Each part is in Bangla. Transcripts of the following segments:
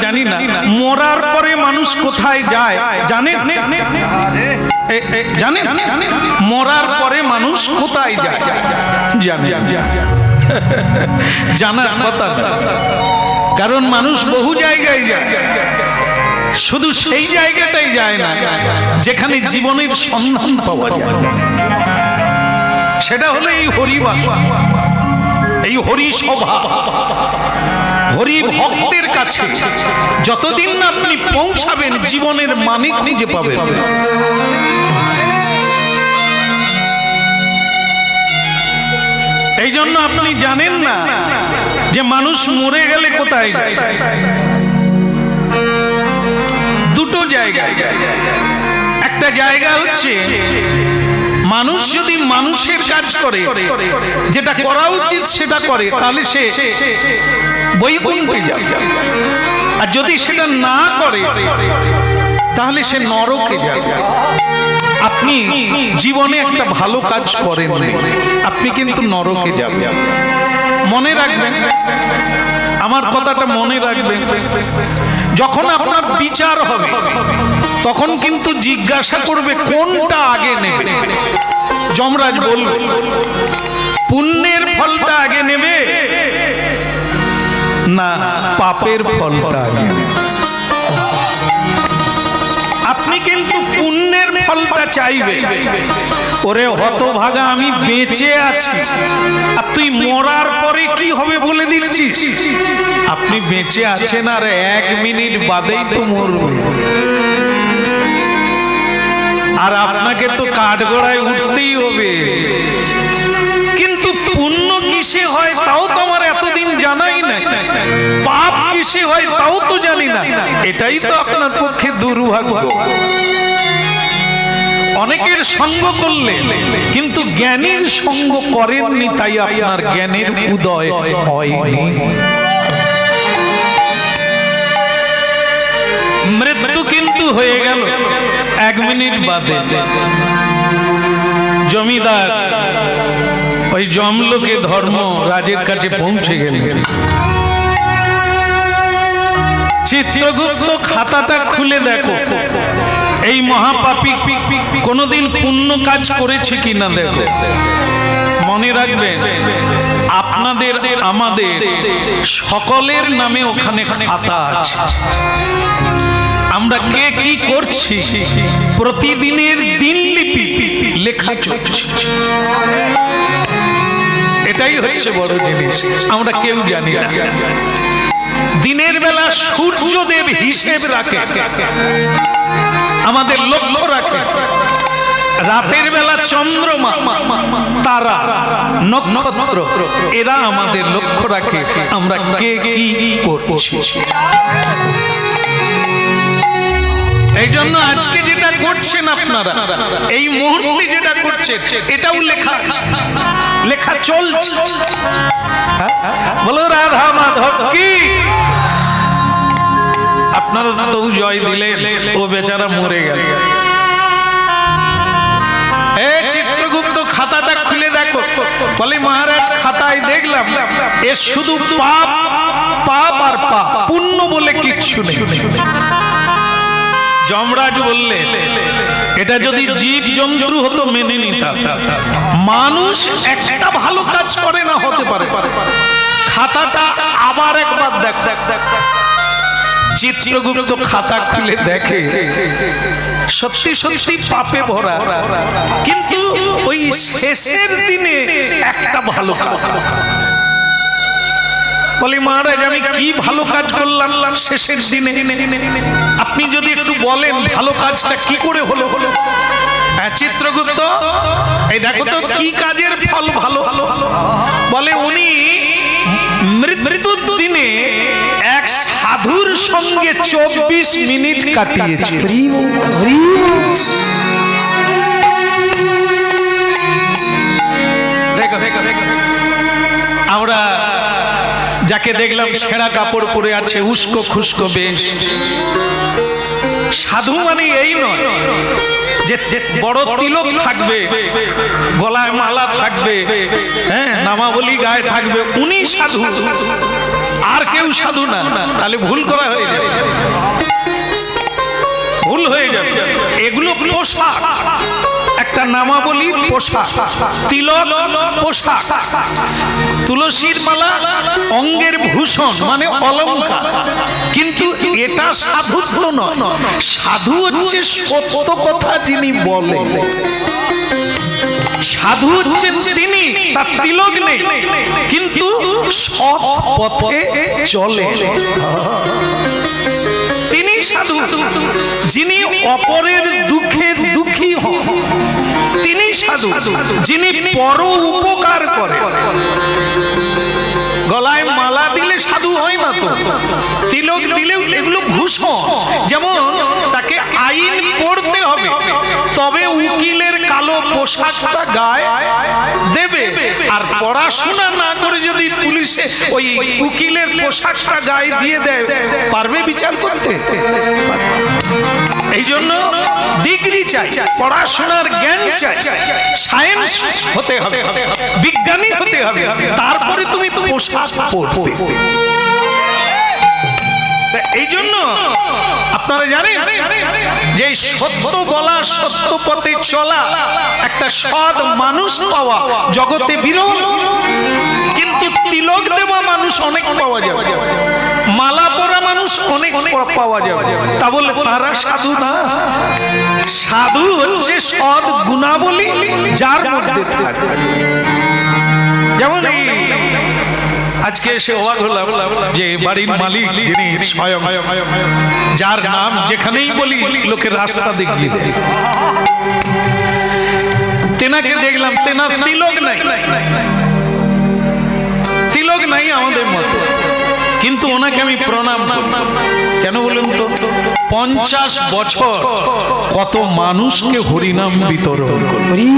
জানি না, মরার পরে মানুষ কোথায় যায় জানেন? জানেন মরার পরে মানুষ কোথায় যায়? জানেন? জানার কথা না, কারণ মানুষ বহু জায়গায় যায়, শুধু সেই জায়গাটাই যায় না যেখানে জীবনের সন্ধান পাওয়া যায়। সেটা হলো এই হরিবাসা, এই হরি সভা, হরি ভক্তের কাছে যতদিন না আপনি পৌঁছাবেন জীবনের মানে খুঁজে পাবেন। এই জন্য আপনি জানেন না যে মানুষ মরে গেলে কোথায় যায়। দুটো জায়গায়, একটা জায়গা হচ্ছে মানুষ যদি মানুষের কাজ করে, যেটা করা উচিত সেটা করে, তাহলে সে বৈকুণ্ঠে যাবে, আর যদি সেটা না করে তাহলে সে নরকে যাবে। আপনি জীবনে একটা ভালো কাজ করেন, আপনি কিন্তু নরকে যাবেন। মনে রাখবেন, আমার কথাটা মনে রাখবেন। যখন আপনার বিচার হবে তখন কিন্তু জিজ্ঞাসা করবে কোনটা আগে নেবে। যমরাজ বলবে পুণ্যের ফলটা আগে নেবে না পাপের ফলটা আগে নেবে। আপনি কিন্তু পুণ্যের ফলটা চাইবে। ওরে হতভাগা, আমি বেঁচে আছি আর তুই মরার পরে কি হবে বলে দিচ্ছিস। আপনি বেঁচে আছেন আর 1 মিনিট বাদেই তো মরবে, আর আপনাকে তো কাঠগড়ায় উঠতেই হবে। কিন্তু পুণ্য কিসে হয় তাও তো আমার এতদিন জানাই নাই, পাপ কিসে হয় তাও তো জানি না। এটাই তো আপনার পক্ষে দুর্ভাগ্য। অনেকের সঙ্গ করলেন কিন্তু জ্ঞানীর সঙ্গ করেননি, তাই আপনার জ্ঞানের উদয় হয়নি। মৃত্যু কিন্তু হয়ে গেল 1 মিনিট বাদে। জমিদার ওই জমলোকে ধর্ম রাজের কাছে পৌঁছে গেলেন। চিত্রগুপ্ত খাতাটা খুলে দেখো, এই মহাপাপী কোনদিন পুণ্য কাজ করেছে কিনা দেখো। মনে রাখবেন, আপনাদের আমাদের সকলের নামে ওখানে খাতা আছে। আমরা কে কি করছি প্রতিদিনের দিনলিপি লেখা চলছে। এটাই হচ্ছে বড় জিনিস, আমরা কেউ জানি না। দিনের বেলা সূর্যদেব হিসেব রাখে, আমাদের লক্ষ্য রাখে। রাতের বেলা চন্দ্রমা, তারা, নক্ষত্র, এরা আমাদের লক্ষ্য রাখে আমরা কে কি করছি। এই জন্য আজকে যেটা করছেন আপনারা, এই মুহূর্তে যেটা করছেন, এটাও লেখা লেখা চলছে। বলো রাধা মাধব কি। আপনারা তো জয় দিলেন, ও বেচারা মরে গেল। চিত্রগুপ্ত খাতাটা খুলে দেখো, বলে মহারাজ খাতায় দেখলাম এ শুধু পাপ পাপ আর পাপ, পুণ্য বলে কিচ্ছু নেই। যমরাজ বললে এটা যদি জীব জন্তু হতো মেনে নিতাম, মানুষ একটা ভালো কাজ করে না হতে পারে। খাতাটা আবার একবার দেখ। চিত্রগুপ্ত খাতা খুলে দেখে সত্যি সত্যি পাপে ভরা, কিন্তু ওই শেষের দিনে একটা ভালো কাজ। বলি মহারাজ আমি কি ভালো কাজ করলাম শেষের দিনে, আপনি যদি একটু বলেন ভালো কাজটা কি করে হলো। চিত্রগুপ্ত এই দেখো তো কি কাজের ফল ভালো। বলে উনি মৃত্যুর দিনে এক সাধুর সঙ্গে 24 মিনিট কাটিয়েছে। আমরা যাকে দেখলাম ছেঁড়া কাপড় পরে আছে, উস্কো খুস্কো বেশ, সাধু মানে এই নয় যে বড় তিলক থাকবে, গলায় মালা থাকবে, হ্যাঁ নামাবলী গায়ে থাকবে, উনি সাধু, আর কেউ সাধু না। তাহলে ভুল করা হয়ে যায়। এগুলো পোশাক, একটা নামাবলী পোশাক, তিলক পোশাক, তুলসীর মালা অঙ্গের ভূষণ মানে অলংকার। কিন্তু এটা সাধুত্ব নয়। সাধু হচ্ছে সত্য কথা যিনি বলেন, সাধু হচ্ছেন তিনি, তার তিলক নেই কিন্তু সৎ পথে চলে, তিনি সাধু। যিনি অপরের দুঃখে দুঃখী হন তিনি সাধু। যিনি পর উপকার করে, গলায় মালা দিলে সাধু হয় না তো, তিলক দিলেও এগুলো ভূষণ। যেমন তাকে আইন পড়তে হবে, তবে উকিলের কালো পোশাকটা গায়ে দেবে। আর পড়াশোনা না করে যদি পুলিশে ওই উকিলের পোশাকটা গায়ে দিয়ে দেয়, পারবে বিচার করতে? এই জন্য ডিগ্রি চাই, পড়াশোনার জ্ঞান চাই, সায়েন্স হতে হবে, বিজ্ঞানী হতে হবে, তারপরে তুমি পোশাক পরবে। এই জন্য আপনারা জানেন যে সত্য বলা, সত্য পথে চলা, একটা সৎ মানুষ পাওয়া জগতে বিরল। কিন্তু তিলক দেওয়া মানুষ অনেক পাওয়া যাবে, মালা পরা মানুষ অনেক পাওয়া যাবে। তা বলে তারা সাধু না। সাধু হচ্ছে সৎ গুণাবলী যার মধ্যে থাকে। যেমন আজকে এসে অবাক হলাম যে বাড়ির মালিক যিনি স্বয়ং, যার নাম যেখানেই বলি লোকের রাস্তা দেখিয়ে দেয়, তেনাকে দেখলাম, তেনার তিলক নাই, তিলক নাই আমাদের মতো। কিন্তু ওনাকে আমি প্রণাম করলাম। কেন বলুন তো? 50 বছর কত মানুষকে হরিনাম বিতরণ করি,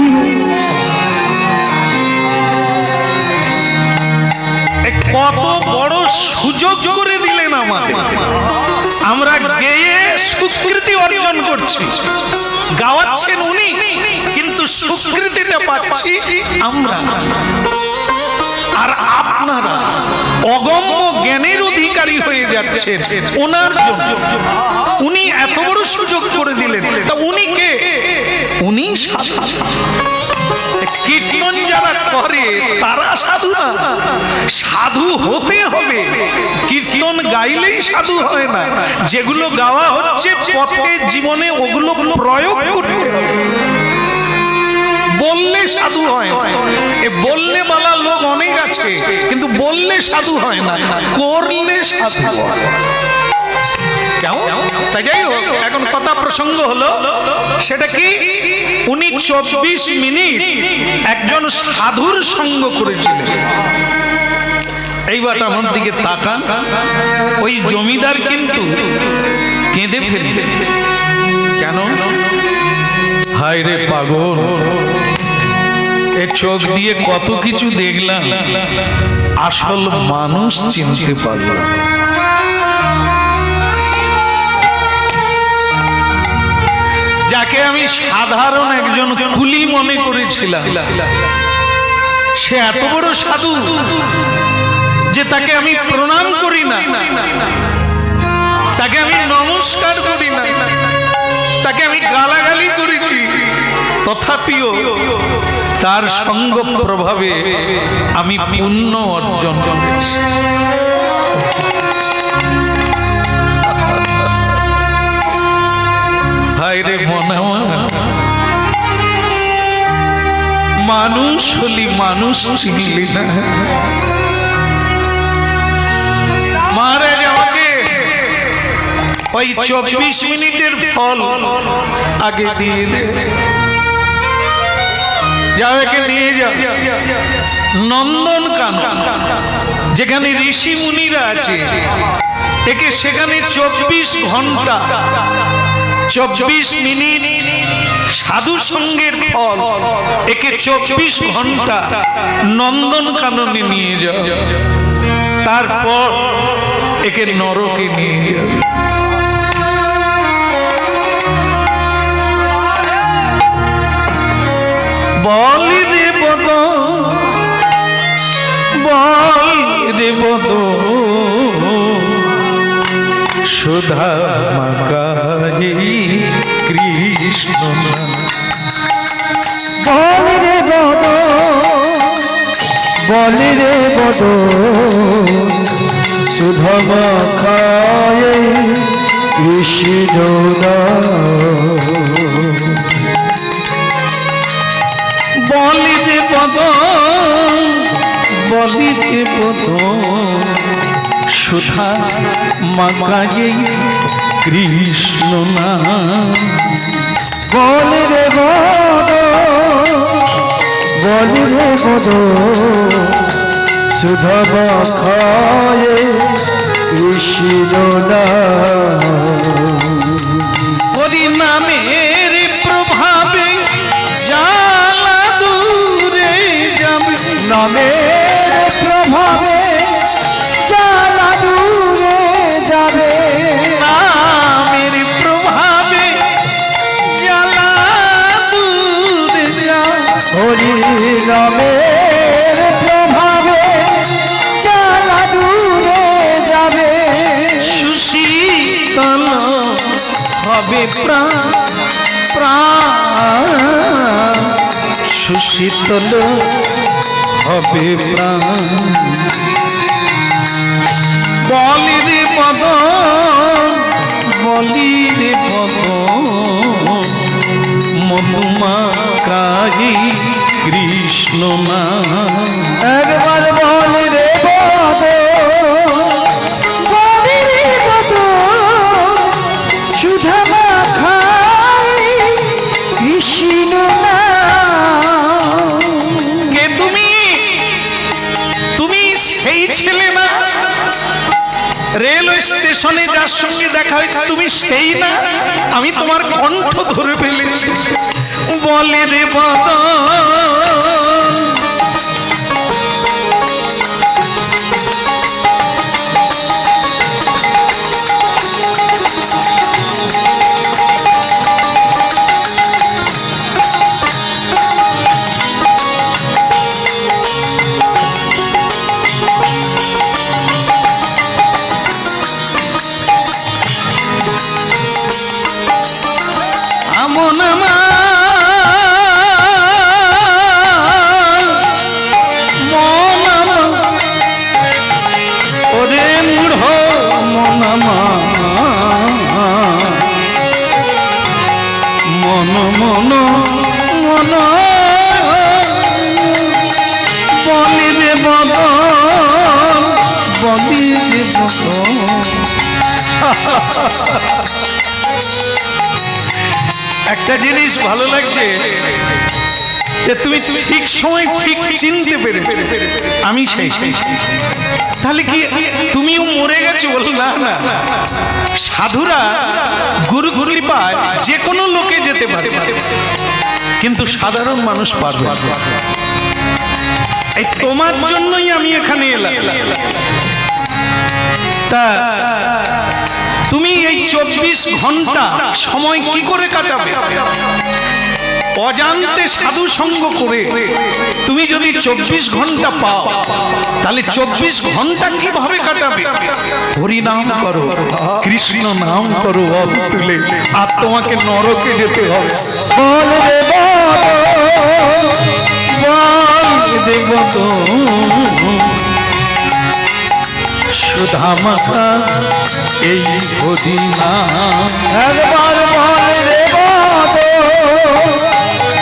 কত বড় সুযোগ করে দিলেন আমাদের। আমরা গেয়ে স্বীকৃতি অর্জন করছি, গাওয়াচ্ছেন উনি, কিন্তু স্বীকৃতিটা পাচ্ছি আমরা। আর আপনারা অগম্য জ্ঞানের অধিকারী হয়ে যাচ্ছেন ওনার জন্য। উনি এত বড় সুযোগ করে দিলেন, তা উনি কে? উনি সাধু। কীর্তন যারা করে তারা সাধু না, সাধু হতে হবে। কীর্তন গাইলেই সাধু হয় না, যেগুলো গাওয়া হচ্ছে পথে জীবনে ওগুলো প্রয়োগ করতে হবে। বললে সাধু হয় না, এ বললে বলা লোক অনেক আছে, কিন্তু বললে সাধু হয় না, করলে সাধু হয়। তাই যাই হোক, এখন কথা প্রসঙ্গ হলো সেটা কি, উনি 24 মিনিট একজন সাধুর সঙ্গ করেছিলেন। এইবার আমার দিকে তাকান, ওই জমিদার কিন্তু কেঁদে ফেললেন। কেন? হায় রে পাগল, এ চোখ দিয়ে কত কিছু দেখলাম, আসল মানুষ চিনতে পারলাম। যাকে আমি সাধারণ একজন কুলি মনে করেছিলাম, সে এত বড় সাধু যে তাকে আমি প্রণাম করি না, তাকে আমি নমস্কার করি না, তাকে আমি গালাগালি করেছি, তথাপিও তার সঙ্গ প্রভাবে আমি পুণ্য অর্জন করেছি। হায়রে মনে মানুষ হলি, মানুষ চিনলি না। মহারাজ আমাকে ওই 24 মিনিটের ফল আগে দিয়ে দে, যাও একে নিয়ে যাও নন্দনকানন, যেখানে ঋষি মুনিরা আছে, একে সেখানে 24 ঘন্টা 24 মিনিট সাধু সঙ্গের ফল, একে 24 ঘন্টা নন্দনকাননে নিয়ে যাও, তারপর একে নরকে নিয়ে যাবে। বল রে বদ, বল রে বদ, সুধা মাকাহি কৃষ্ণ কৃষ্ণ নাম। বলি রে বদ, বলি রে বদ, সুধম খায় কৃষ্ণ বলিতে পদ, বলিতে পদ, সুধা মাখায়ে কৃষ্ণ নাম। বলি রে বদ, বলি রে বদ, সুধম খায় কৃষ্ণ হরি নামের প্রভাবে জ্বালা দূরে যাবে, নামের প্রভাবে জ্বালা দূরে যাবে, নামের প্রভাবে জ্বালা দূরে যাবে, হরি নামের প্রভাবে জ্বালা দূরে যাবে, সুশীতল হবে প্রাণ প্রাণ, সুশীতল হবে প্রাণ। বলি রে পদ, বলি রে পদ, মধুমাকাই কৃষ্ণ নাম। একবার বলি রে বদ, বলি রে বদ, সুধা মাখাই কৃষ্ণ নাম। কে তুমি? তুমি সেই ছেলে না রেলওয়ে স্টেশনে যার সঙ্গে দেখা হয়, তুমি সেই না? আমি তোমার কণ্ঠ ধরে ফেলেছি। বলে রে বদন, আমন ওরে মূঢ় মনামা, মন মন মন, বলি রে বদন, বলি রে বদন। একটা জিনিস ভালো লাগছে যে তুমি ঠিক সময় ঠিক চিনতে পেরেছো আমি সেই। তাহলে কি তুমিও মরে গেছো? বল না না, সাধুরা গুরু কৃপায় যে কোনো লোকে যেতে পারে, কিন্তু সাধারণ মানুষ পারবে। এই তোমার জন্যই আমি এখানে এলাম। তা তুমি এই 24 ঘন্টা সময় কি করে কাটাবে? অজান্তে সাধু সঙ্গ করে তুমি যদি 24 ঘন্টা পাও, তাহলে 24 ঘন্টা কিভাবে কাটাবে? হরি নাম করো, কৃষ্ণ নাম করো, তুলে আর তোমাকে নরকে যেতে হবে। বল রে বল দেব তো সুধা মাখা এই হরি নাম। একবার বল রে বদ,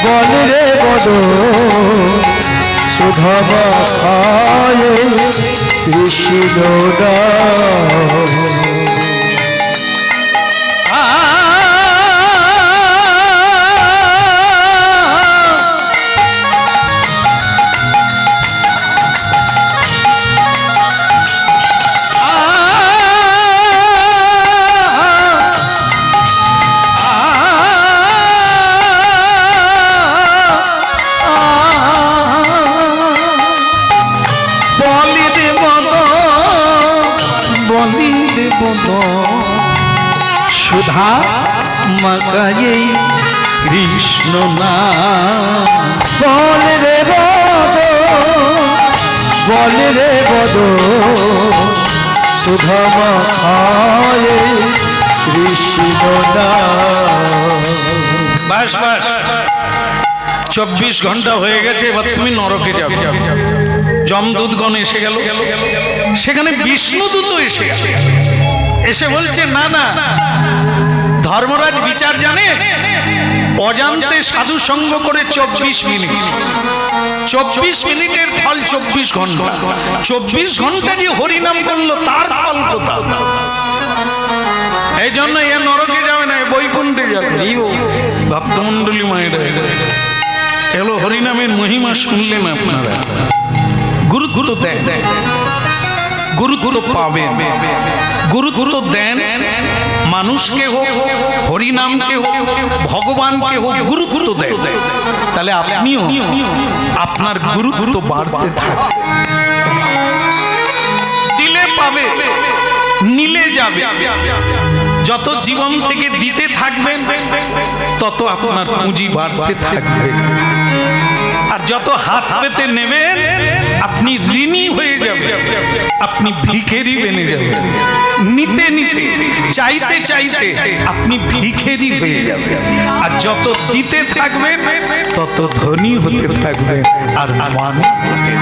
বল রে বদ, সুধা মাখায় কৃষ্ণ নাম। সুধা মাকায়ে কৃষ্ণ নাম। বল রে বদ, বল রে বদ, সুধা মাখায়ে কৃষ্ণ নাম। বাস বাস 24 ঘন্টা হয়ে গেছে, এবার তুমি নরকে যাবে। যমদূতগণ এসে গেল, সেখানে বিষ্ণুদূত এসে গেল, এসে বলছে না না, ধর্মরাজ বিচার জানে, অজান্তে সাধু সঙ্গ করে 24 মিনিট, 24 মিনিটের ফল 24 ঘন্টা, 24 ঘন্টা যে হরিনাম করলো তার ফল কোথাও। এই জন্য এ নরকে যাবে না, বৈকুণ্ঠে যাবে। ভক্তমন্ডলী মায়েরা এলো, হরিনামের মহিমা শুনলেন আপনারা, গুরুত্ব দেন, গুরুত্ব পাবেন, গুরুত্ব দেন, মানুষকে হোক, হরিনামকে হোক, ভগবানকে হোক, গুরুত্ব দেন, তাহলে আপনিও আপনার গুরুত্ব বাড়তে থাকবে। দিলে পাবে, নিলে যাবে। যত জীবন থেকে দিতে থাকবেন তত আপনার পুঁজি বাড়তে থাকবে, আর যত হাত পেতে নেবেন আপনি ঋণী হয়ে যাবেন, আপনি ভিখারি বনে যাবেন। নিতে নিতে, চাইতে চাইতে আপনি ভিখারি হয়ে যাবেন, আর যত দিতে থাকবেন তত ধনী হতে থাকবেন, আর মানব হতে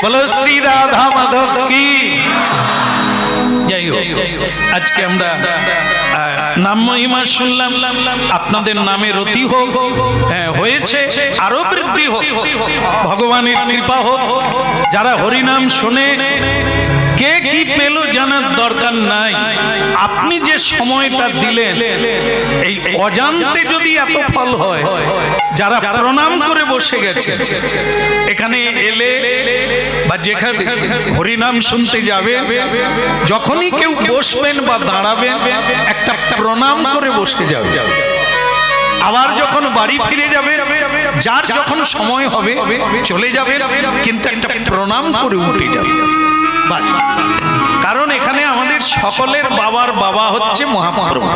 বলো শ্রী রাধা মাধব কি। যাই হোক, আজকে আমরা নাম মহিমা শুনলাম, আপনাদের নামের অতি হোক, হয়েছে আরো বৃদ্ধি হোক, ভগবানের কৃপা হোক। যারা হরিনাম শুনে কে কি পেল জানার দরকার নাই, আপনি যে সময়টা দিলেন এই অজান্তে যদি এত ফল হয়, যারা প্রণাম করে বসে গেছে এখানে এলে বা যেখানে হরিনাম শুনতে যাবে, যখনই কেউ বসবেন বা দাঁড়াবেন একটা প্রণাম করে বসে যাবে, আবার যখন বাড়ি ফিরে যাবে, যার যখন সময় হবে চলে যাবে, কিন্তু একটা প্রণাম করে উঠে যাবে। কারণ এখানে আমাদের সকলের বাবার বাবা হচ্ছে মহাপ্রভু।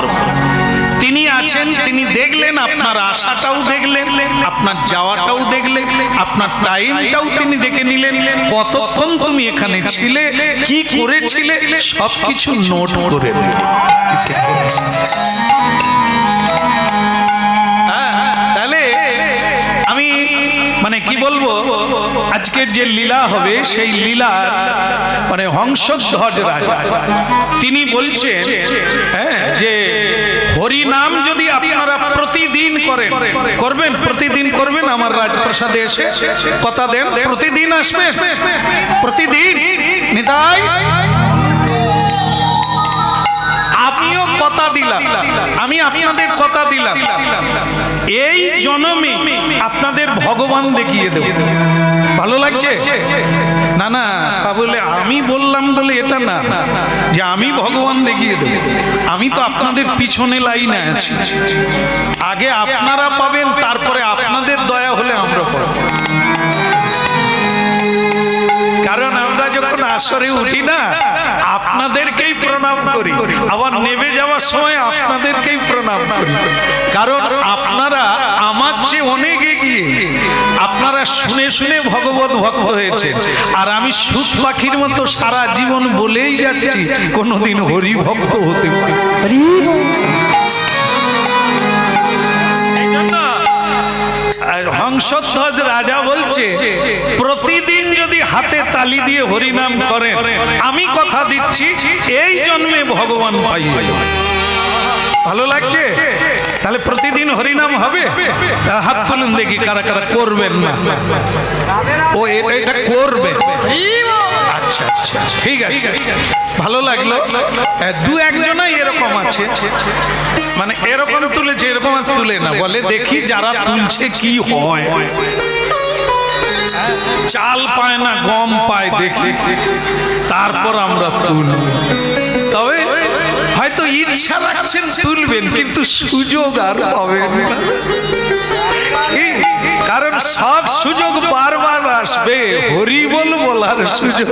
তিনি আছেন, তিনি দেখলেন, আপনার আশাটাও দেখলেন, আপনার যাওয়াটাও দেখলেন, আপনার টাইমটাও তিনি দেখে নিলেন, কতক্ষণ তুমি এখানে ছিলে, কি করেছিলে, সবকিছু নোট করে নিলেন। তাহলে আমি মানে কি বলবো, আজকের যে লীলা হবে সেই লীলা মানে হংসধ্বজ রাজা তিনি বলছেন যে হরিনাম যদি আপনারা প্রতিদিন করেন, করবেন, প্রতিদিন করবেন, আমার রাজপ্রাসাদে এসে কথা দেন, প্রতিদিন আসবেন, প্রতিদিন। নিতাই আমিও কথা দিলাম, আমি আপনাদের কথা দিলাম, এই জন্মে আপনাদের ভগবান দেখিয়ে দেব। ভালো লাগছে না? না তা বলে আমি বললাম বলে এটা না যে আমি ভগবান দেখিয়ে দেব, আমি তো আপনাদের পিছনে লাইনে আছি, আগে আপনারা পাবেন, তারপরে আপনাদের দয়া হলে আমরা পাবো। কারণ আমরা যখন আসরে উঠি না, আপনাদেরকেই প্রণাম করি, আবার নেমে যাওয়ার সময় আপনাদেরকেই প্রণাম করি, কারণ আপনারা আমার চেয়ে অনেক এগিয়ে, আপনারা শুনে শুনে ভগবত ভক্ত হয়েছে, আর আমি সুখ পাখির মতো সারা জীবন বলেই যাচ্ছি কোনোদিন হরি ভক্ত হতে পারি। হংসধ্বজ রাজা বলছে প্রতিদিন যদি হাতে তালি দিয়ে হরিনাম করেন, আমি কথা দিচ্ছি এই জন্মে ভগবান পাইবে। ভালো লাগছে? তাহলে প্রতিদিন হরিনাম হবে? হাত তুলুন দেখি কারা কারা করবেন না। ও এটা করবে, আচ্ছা আচ্ছা ঠিক আছে, ভালো লাগলো। দু একজনাই এরকম আছে, মানে এরকম তুলেছে, এরকম তুলে না, বলে দেখি যারা তুলছে কি হয়। চাল পায় না, গম পায় দেখি, তারপর আমরা তুলব। তবে হয়তো ইচ্ছা রাখছেন তুলবেন, কিন্তু সুযোগ আর পাবেন না, কারণ সব সুযোগ বারবার আসবে, হরি বল বলার সুযোগ।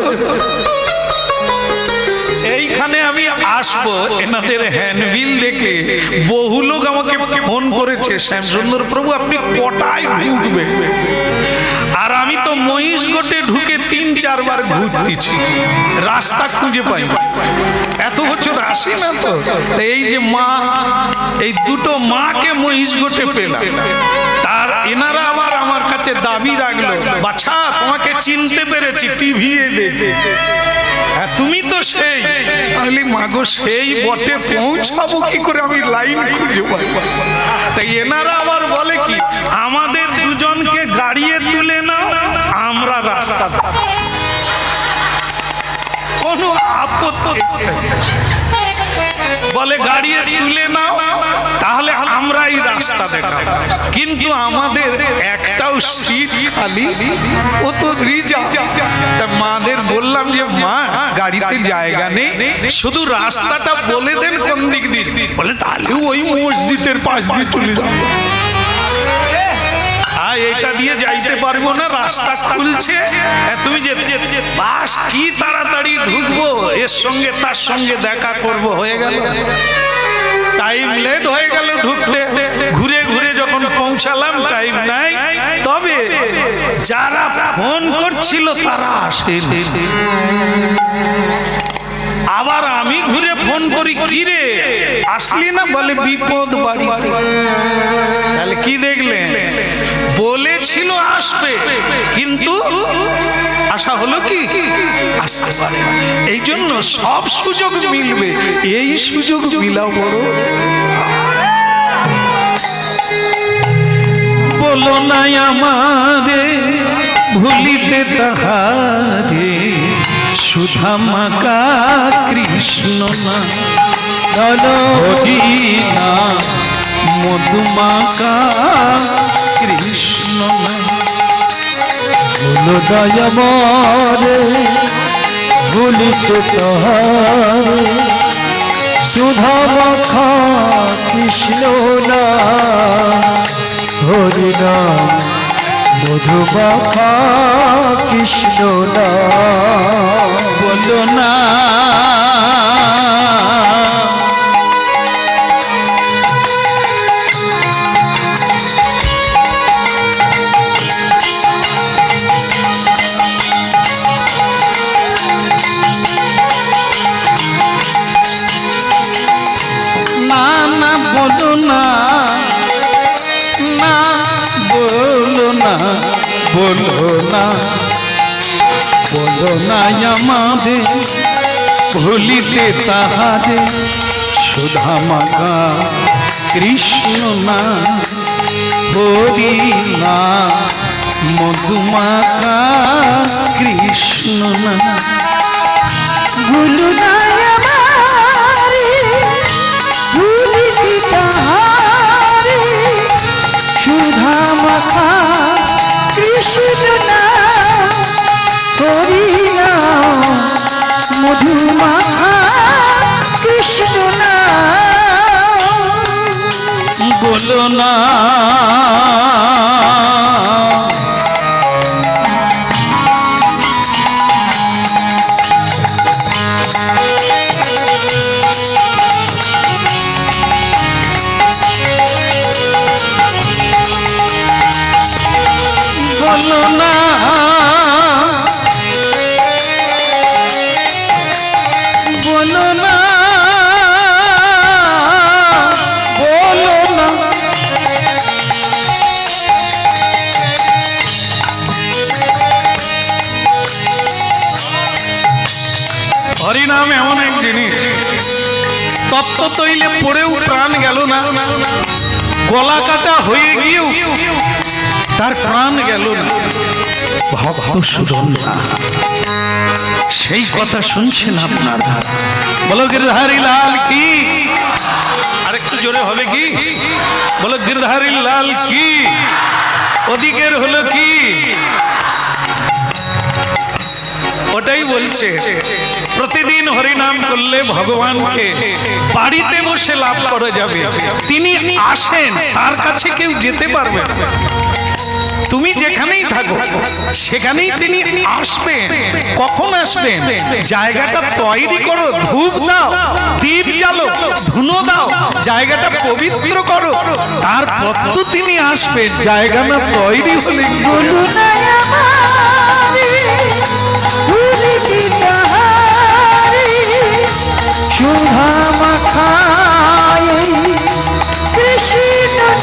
এইখানে আমি আসবো, এনাদের হ্যান্ডবিল দেখে বহু লোক আমাকে ফোন করেছে, শ্যামসুন্দর প্রভু আপনি কটায় ঢুকবেন? আর আমি তো মহিষ গোটে ঢুকে 3-4 বার ঘুরতেছি, রাস্তা খুঁজে পাই না। এত বছর আসি না তো। এই যে মা, এই দুটো মাকে মহিষ গোটে পেলাম, তার এনারা আবার আমার কাছে দাবি রাখলো, বাছা তোমাকে চিনতে পেরেছি টিভি দেখে, তুমি তো সেই। আমি মাগো সেই বটে, পৌঁছাবো কি করে, আমি লাইন খুঁজে পাই। তাই এনারা আবার বলে কি, আমাদের দুজনকে গাড়িয়ে তুলে নাও, আমরা রাস্তা, কোনো আপত্তি বলে গাড়িয়ে তুলে নাও, তাহলে আমরাই রাস্তা দেখাবো। কিন্তু আমাদের একটাও সিট খালি, ও তো রিজার্ভ। মাদের বললাম যে মা গাড়িতে জায়গা নেই, শুধু রাস্তাটা বলে দেন কোন দিক দিয়ে। বলে তাহলে ওই মসজিদের পাশ দিয়ে চলে যাবো, এটা দিয়ে যাইতে পারবো না, রাস্তা খুলছে, তুমি যে বাস কি তাড়াতাড়ি ঢুকবো, এর সঙ্গে তার সঙ্গে দেখা করব, হয়ে গেল টাইম লেট হয়ে গেল ঢুকতে। ঘুরে ঘুরে যখন পৌঁছালাম টাইম নাই। তবে যারা ফোন করছিল তারা আসেনি। আবার আমি ঘুরে ফোন করি, কি রে আসলি না? বলে বিপদ বাড়িতে। তাহলে কি দেখলেন, বলেছিল আসবে কিন্তু আশা হলো কি আসতে পারে। এই জন্য সব সুযোগ মিলবে, এই সুযোগ মিলাও বড়। বলো না আমারে ভুলিতে তাহারে, সুধামাকা কৃষ্ণ না, হরিনা মধুমাকা কৃষ্ণ না। বলো দয়া মরে ভুলিতে তাহারে, সুধা মাখা কৃষ্ণ না, হরি নাম মধু মাখা কৃষ্ণ না। বলো না বলো না, না বলো না, বলো না, বলো না আমাদের ভুলিতে তাহারে, সুধামাকা কৃষ্ণ না, হরি না মধুমাকা কৃষ্ণ না। ভুলো না আমারে ভুলিতে তাহারে, সুধা মাখা কৃষ্ণ না, হরি নাম মধু মাখা কৃষ্ণ না। বলো না বলো না, বলো না, বলো না। হরিনাম এমন এক জিনিস, তত্ত্ব তৈলে পড়েও প্রাণ গেল না, গলা কাটা হয়ে গিয়েও তার প্রাণ গেল না। ভক্ত সুরন্দা সেই কথা শুনছেন আপনারা। বলো গিরধারী লাল কি, আরেকটু জোরে হবে কি? বলো গিরধারী লাল কি। ওদিকের হলো কি, ওটাই বলছে প্রতিদিন হরিনাম করলে ভগবানকে বাড়িতে বসে লাভ করা যাবে। তিনি আসেন, তার কাছে কেউ যেতে পারবে না। তুমি যেখানেই থাকো সেখানেই তিনি আসবেন। কখন আসবেন? জায়গাটা তৈরি করো, ধূপ দাও, দীপ জ্বালো, ধুনো দাও, জায়গাটা পবিত্র করো, তারপর তো তিনি আসবেন। জায়গা না তৈরি হলে বলো না আমারে ভুলি কি তাহারে সুধা মাখায় কৃষ্ণ না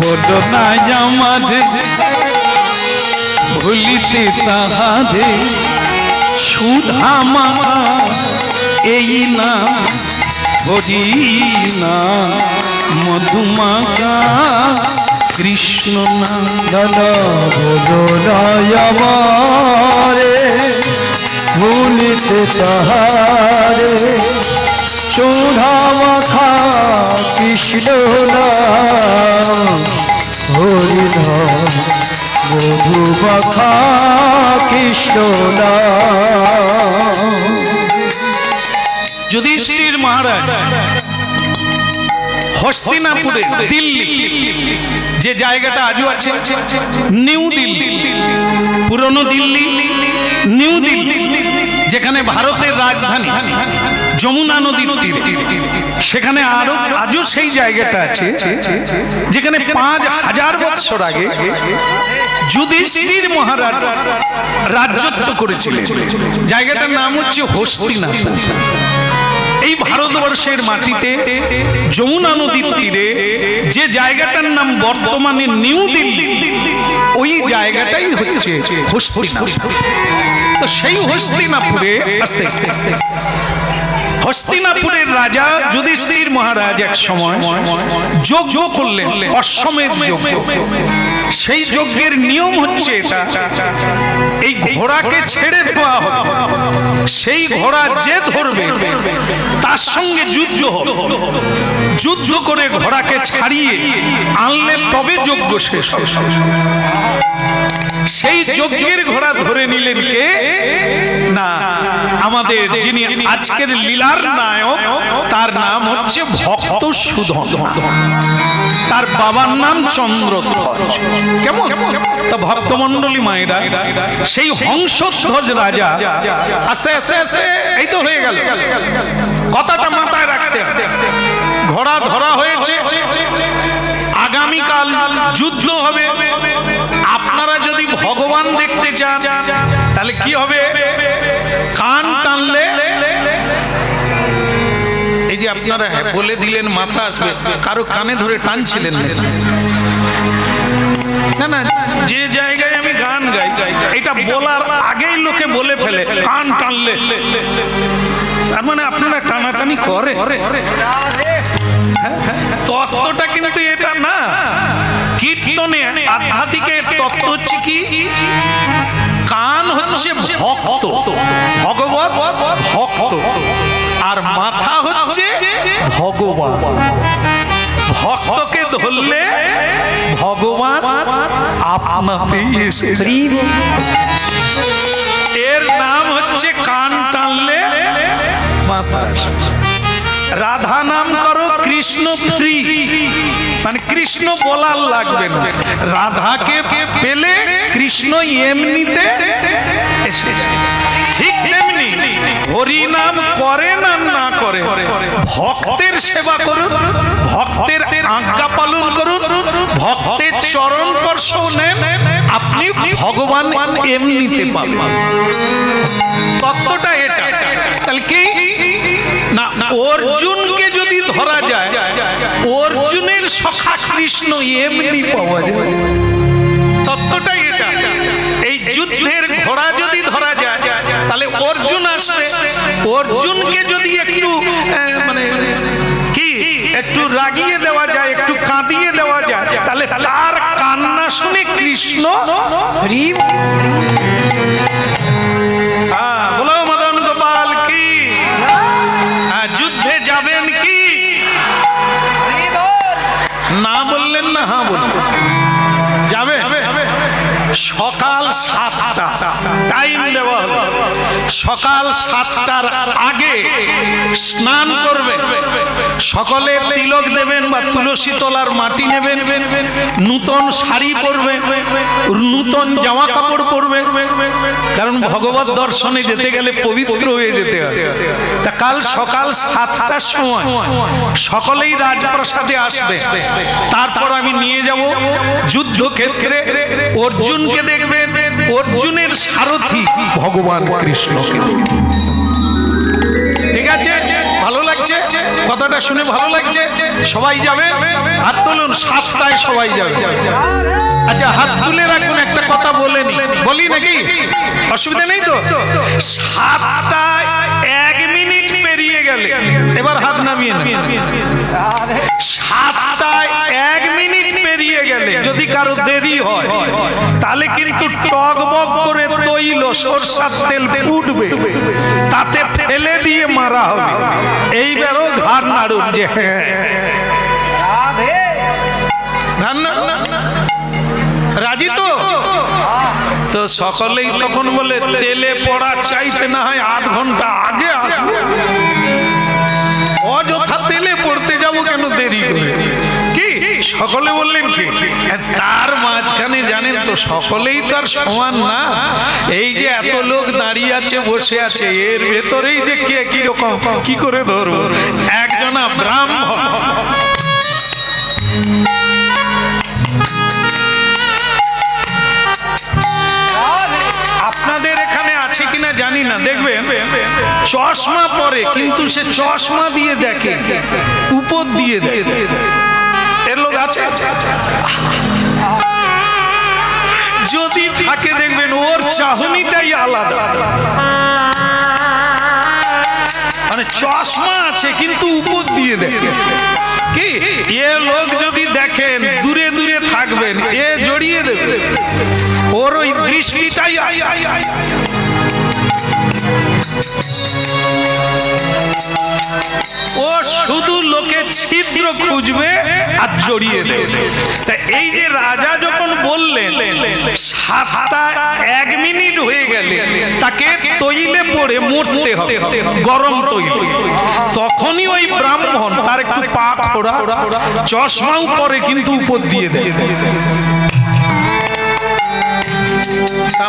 বলো না আমারে ভুলিতে তাহারে সুধা মাখা এই না হরি না মধুমাখা কৃষ্ণ না। দাদা বলো না আমারে ভুলিতে তাহারে সুধা মাখা কৃষ্ণ নাম হরি নাম মধু মাখা কৃষ্ণ নাম। যুধিষ্ঠির মহারাজ হস্তিনাপুরে, দিল্লি, যে জায়গাটা আজও আছে নিউ দিল্লি, পুরনো দিল্লি, নিউ দিল্লি, যেখানে ভারতের রাজধানী যমুনা নদীর তীরে, সেখানে আজও সেই জায়গাটা আছে যেখানে 5000 বছর আগে যুধিষ্ঠির মহারাজ রাজত্ব করেছিলেন। জায়গাটার নাম হচ্ছে হস্তিনাপুর। এই ভারতবর্ষের মাটিতে যমুনা নদীর তীরে যে জায়গাটার নাম বর্তমানে নিউ দিল্লি, ওই জায়গাটাই হচ্ছে হস্তিনাপুর। তো সেই হস্তিনাপুরে হস্তিনাপুরের রাজা যুধিষ্ঠির মহারাজ এক সময় যজ্ঞ করলেন, অশ্বমেধ যজ্ঞ। সেই যজ্ঞের নিয়ম হচ্ছে এটা, এই ঘোড়াকে ছেড়ে দেওয়া হবে, সেই ঘোড়া যে ধরবে তার সঙ্গে যুদ্ধ হবে, যুদ্ধ করে ঘোড়াকে ছাড়িয়ে আনলে তবে যজ্ঞ শেষ হবে। সেই যজ্ঞের ঘোড়া ধরে নিলেন কে? না, আমাদের যিনি আজকের লীলার নায়ক, তার নাম হচ্ছে ভক্তসুধন, তার বাবার নাম চন্দ্রধ্বজ। কেমন? তা ভক্তমণ্ডলী মায়েরা, সেই হংসধ্বজ রাজা আস্তে আস্তে আস্তে এই তো হয়ে গেল, কথাটা মাথায় রাখতে হবে। ঘোড়া ধরা হয়েছে, আগামীকাল যুদ্ধ হবে। আপনারা যদি ভগবান দেখতে চান তাহলে কি হবে? কান টানলে, এই যে আপনারা বলে দিলেন মাথা আসবে, কারো কানে ধরে টানছিলেন না? না, যে জায়গায় আমি গান গাই এটা বলার আগেই লোকে বলে ফেলে কান টানলে, তার মানে আপনারা টানাটানি করে। তত্ত্বটা কিন্তু এটা না। কীর্তনে আধ্যাত্মিকের তত্ত্ব হচ্ছে কি? কান হচ্ছে ভক্ত, ভগবত ভক্ত, আর মাথা হচ্ছে ভগবান। ভক্তকে ধরলে ভগবান আপনাতেই এসে, এর নাম হচ্ছে কান টানলে মাথা। রাধা নাম করো কৃষ্ণ প্রি, মানে কৃষ্ণ বলার লাগবে না, রাধাকে পেলে কৃষ্ণ এমনিতে এসে। ঠিক তেমনি হরি নাম করেন আর না করে, ভক্তের সেবা করুন, ভক্তের আজ্ঞা পালন করুন, ভক্তের চরণ স্পর্শ নেন, আপনি ভগবান এমনিতে পাবেন। তত্ত্বটা এটা। তাহলে কি না, অর্জুনকে যদি ধরা যায়, অর্জুনের সখা কৃষ্ণ এমনি পাওয়া যায়। তত্ত্বটাই এটা। এই যুদ্ধের ঘোড়া যদি ধরা যায় তাহলে অর্জুন আসবে। অর্জুনকে যদি একটু মানে কি একটু রাগিয়ে দেওয়া যায়, একটু কাঁদিয়ে দেওয়া যায়, তাহলে তার কান্না শুনে কৃষ্ণ বলো মদন গোপাল কি, যুদ্ধে যাবেন কি? না বললেন না, হ্যাঁ বললেন। যাবে? সকাল 7টা টাইম দেওয়া হলো। সকাল 7টার আগে স্নান করবে, সকলে তিলক দেবেন বা তুলসী তলার মাটি নেবেন, নূতন শাড়ি পরবে, নূতন জামা কাপড় পরবে, কারণ ভগবত দর্শনে যেতে গেলে পবিত্র হয়ে যেতে হয়। তা কাল সকাল 7টার সময় সকলেই রাজপ্রাসাদে আসবে। তারপর আমি নিয়ে যাব যুদ্ধক্ষেত্রে, অর্জুনকে দেখবেন, অর্জুনের সারথি ভগবান কৃষ্ণকে। ঠিক আছে, ভালো লাগছে কথাটা শুনে? ভালো লাগছে? সবাই যাবে? হাত তুলুন, 7টায় সবাই যাবে। আচ্ছা, হাত তুলে রাখুন। একটা কথা বলি নাকি? অসুবিধা নেই তো? 7টায় 1 মিনিট পেরিয়ে গেলে, এবার হাত নামিয়ে না। 7টায় 1 মিনিট পেরিয়ে গেলে যদি কারো দেরি হয়, তাহলে কিন্তু টকবক করে তৈল সরষার তেল ফুটবে, তাতে ফেলে দিয়ে মারা হবে। এইবারও ঘাড় নাড়ুন যে হ্যাঁ, রাজি তো? তো সকলেই তখন বলে তেলে পড়া চাইতে না হয় 8 ঘন্টা আগে আসবো, অযথা তেলে পড়তে যাব কেন দেরি করে? কি সকলে বললেন ঠিক? তার মাঝখানে জানেন তো, সকলেই তো আর সমান না। এই যে এত লোক দাঁড়িয়ে আছে, বসে আছে, এর ভেতরেই যে কে কি রকম কি করে ধরবো? একজনা ব্রাহ্মণ, আপনাদের এখানে আছে কিনা জানি না, দেখবেন চশমা পরে, কিন্তু সে চশমা দিয়ে দেখে, উপর দিয়ে দেখে। এর লোক আছে? যদি থাকে দেখবেন ওর চাহনিটাই আলাদা, মানে চশমা আছে কিন্তু উপর দিয়ে দেখে। কি এ লোক যদি দেখেন, দূরে দূরে থাকবেন, এ জড়িয়ে দেবে, ওর ওই দৃষ্টিটাই। ও শুধু লোকের ছিদ্র খুঁজবে আর জড়িয়ে দেবে। তা এই যে রাজা যখন বললেন 7টা 1 মিনিট হয়ে গেলে তাকে তৈলে পড়ে মরতে হবে, গরম তৈল, তখনই ওই ব্রাহ্মণ তার একটু পা খোড়া, চশমাও পরে কিন্তু উপর দিয়ে দেয়।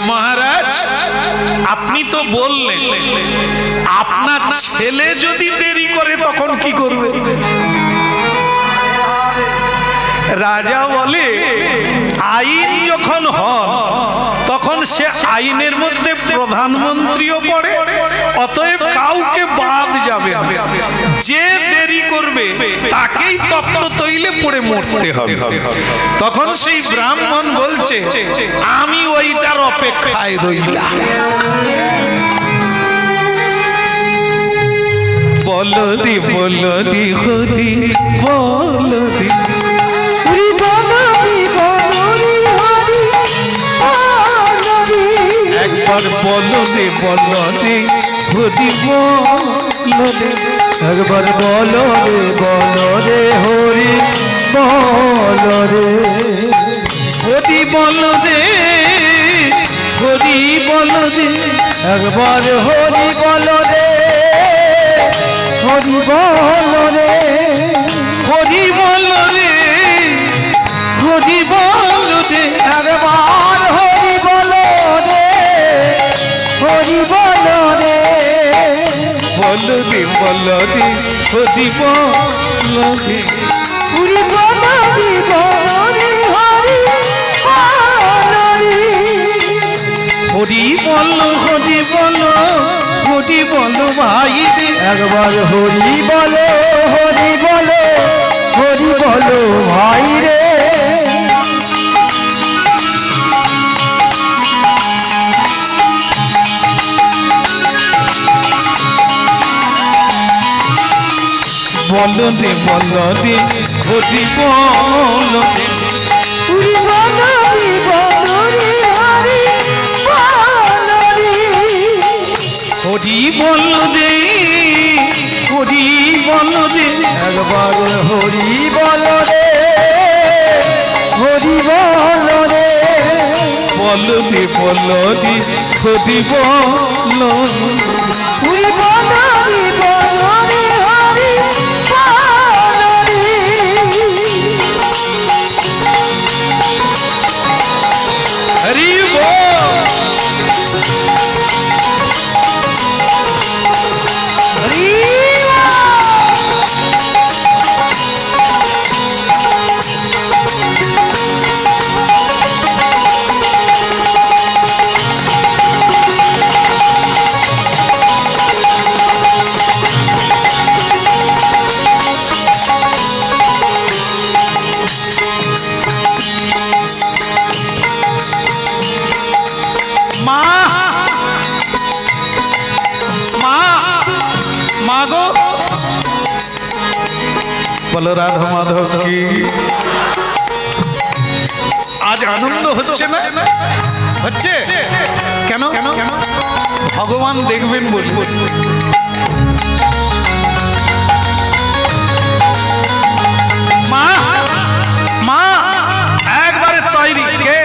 মহারাজ, আপনি তো বললেন আপনার ছেলে যদি দেরি করে তখন কি করবে? রাজা বলে, আইন যখন হন তখন সে আইনের মধ্যে প্রধানমন্ত্রীও পড়ে, অতএব কাউকে বাদ যাবে না। যে দেরি করবে তাকেই তপ্ত তৈলে পড়ে মরতে হবে। তখন সেই ব্রাহ্মণ বলছে, আমি ওইটার অপেক্ষায় রইলাম। বলদি বলদি হদি বলদি, একবার বলদে বলদে হদি বলদে, একবার বলো রে হরি বলো রে, হদি বলদে হদি বলদে, একবার হরি বলো রে, হরি বলো রে, হদি বলদে হদি বলদে, একবার হরি বলো রে, হরি বলো রে, বলদে বলদে হদি বলদে, হরি বলো রে, বলো রে, হরি বলো রে, হরি বলো হরি বলো হরি বলো ভাই রে, একবার হরি বলো, হরি বলো, হরি বলো ভাই রে। বলদে বলদে হরি বলদে, হরি বলো রে, বলো রে, হরি বলো রে, হরি বলদে হরি বলদে, একবার হরি বলো রে, হরি বলো রে, বলো রে বলো রে হরি বলো হরি বলো হরি বলো রে হরি বলো রে হরি বল হরি মা মা মা গো বলো রাধা মাধব কি আজ আনন্দ হচ্ছে না হচ্ছে কেন কেন ভগবান দেখবেন বলি মা মা একবারে তৈরি কে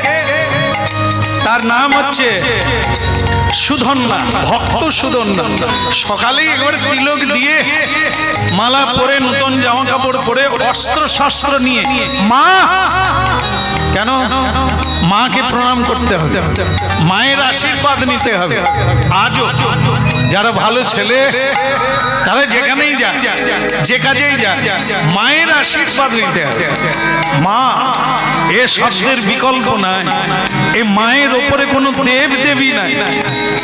তার নাম হচ্ছে সুধন্যা ভক্ত সুধন্যা সকালেই একবার তিলক দিয়ে মালা পরে নতুন জামা কাপড় পরে অস্ত্র শস্ত্র নিয়ে মা কেন মাকে প্রণাম করতে হবে মায়ের আশীর্বাদ নিতে হবে আজও যারা ভালো ছেলে তারা যেখানেই যায় যে কাজেই যায় মায়ের আশীর্বাদ নিতে হবে মা এ শব্দের বিকল্প নাই এই মায়ের ওপরে কোনো দেব দেবী নাই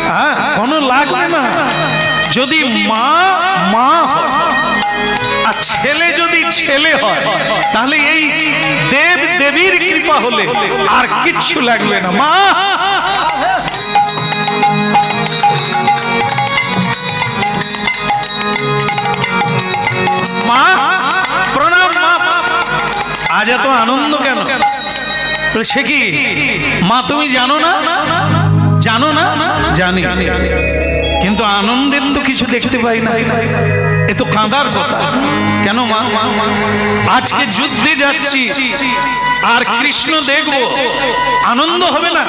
হ্যাঁ কোনো লাগবে না যদি মা মা হয় আর ছেলে যদি ছেলে হয় তাহলে এই দেব দেবীর কৃপা হলে আর কিচ্ছু লাগবে না মা মা প্রণাম মা আজ এত আনন্দ কেন সে কি মা তুমি জানো না জানো না জানি কিন্তু আনন্দের তো কিছু দেখতে পাই না এ তো কাঁদার কথা কেন মা আজকে যুদ্ধে যাচ্ছি আর কৃষ্ণ দেখবো আনন্দ হবে না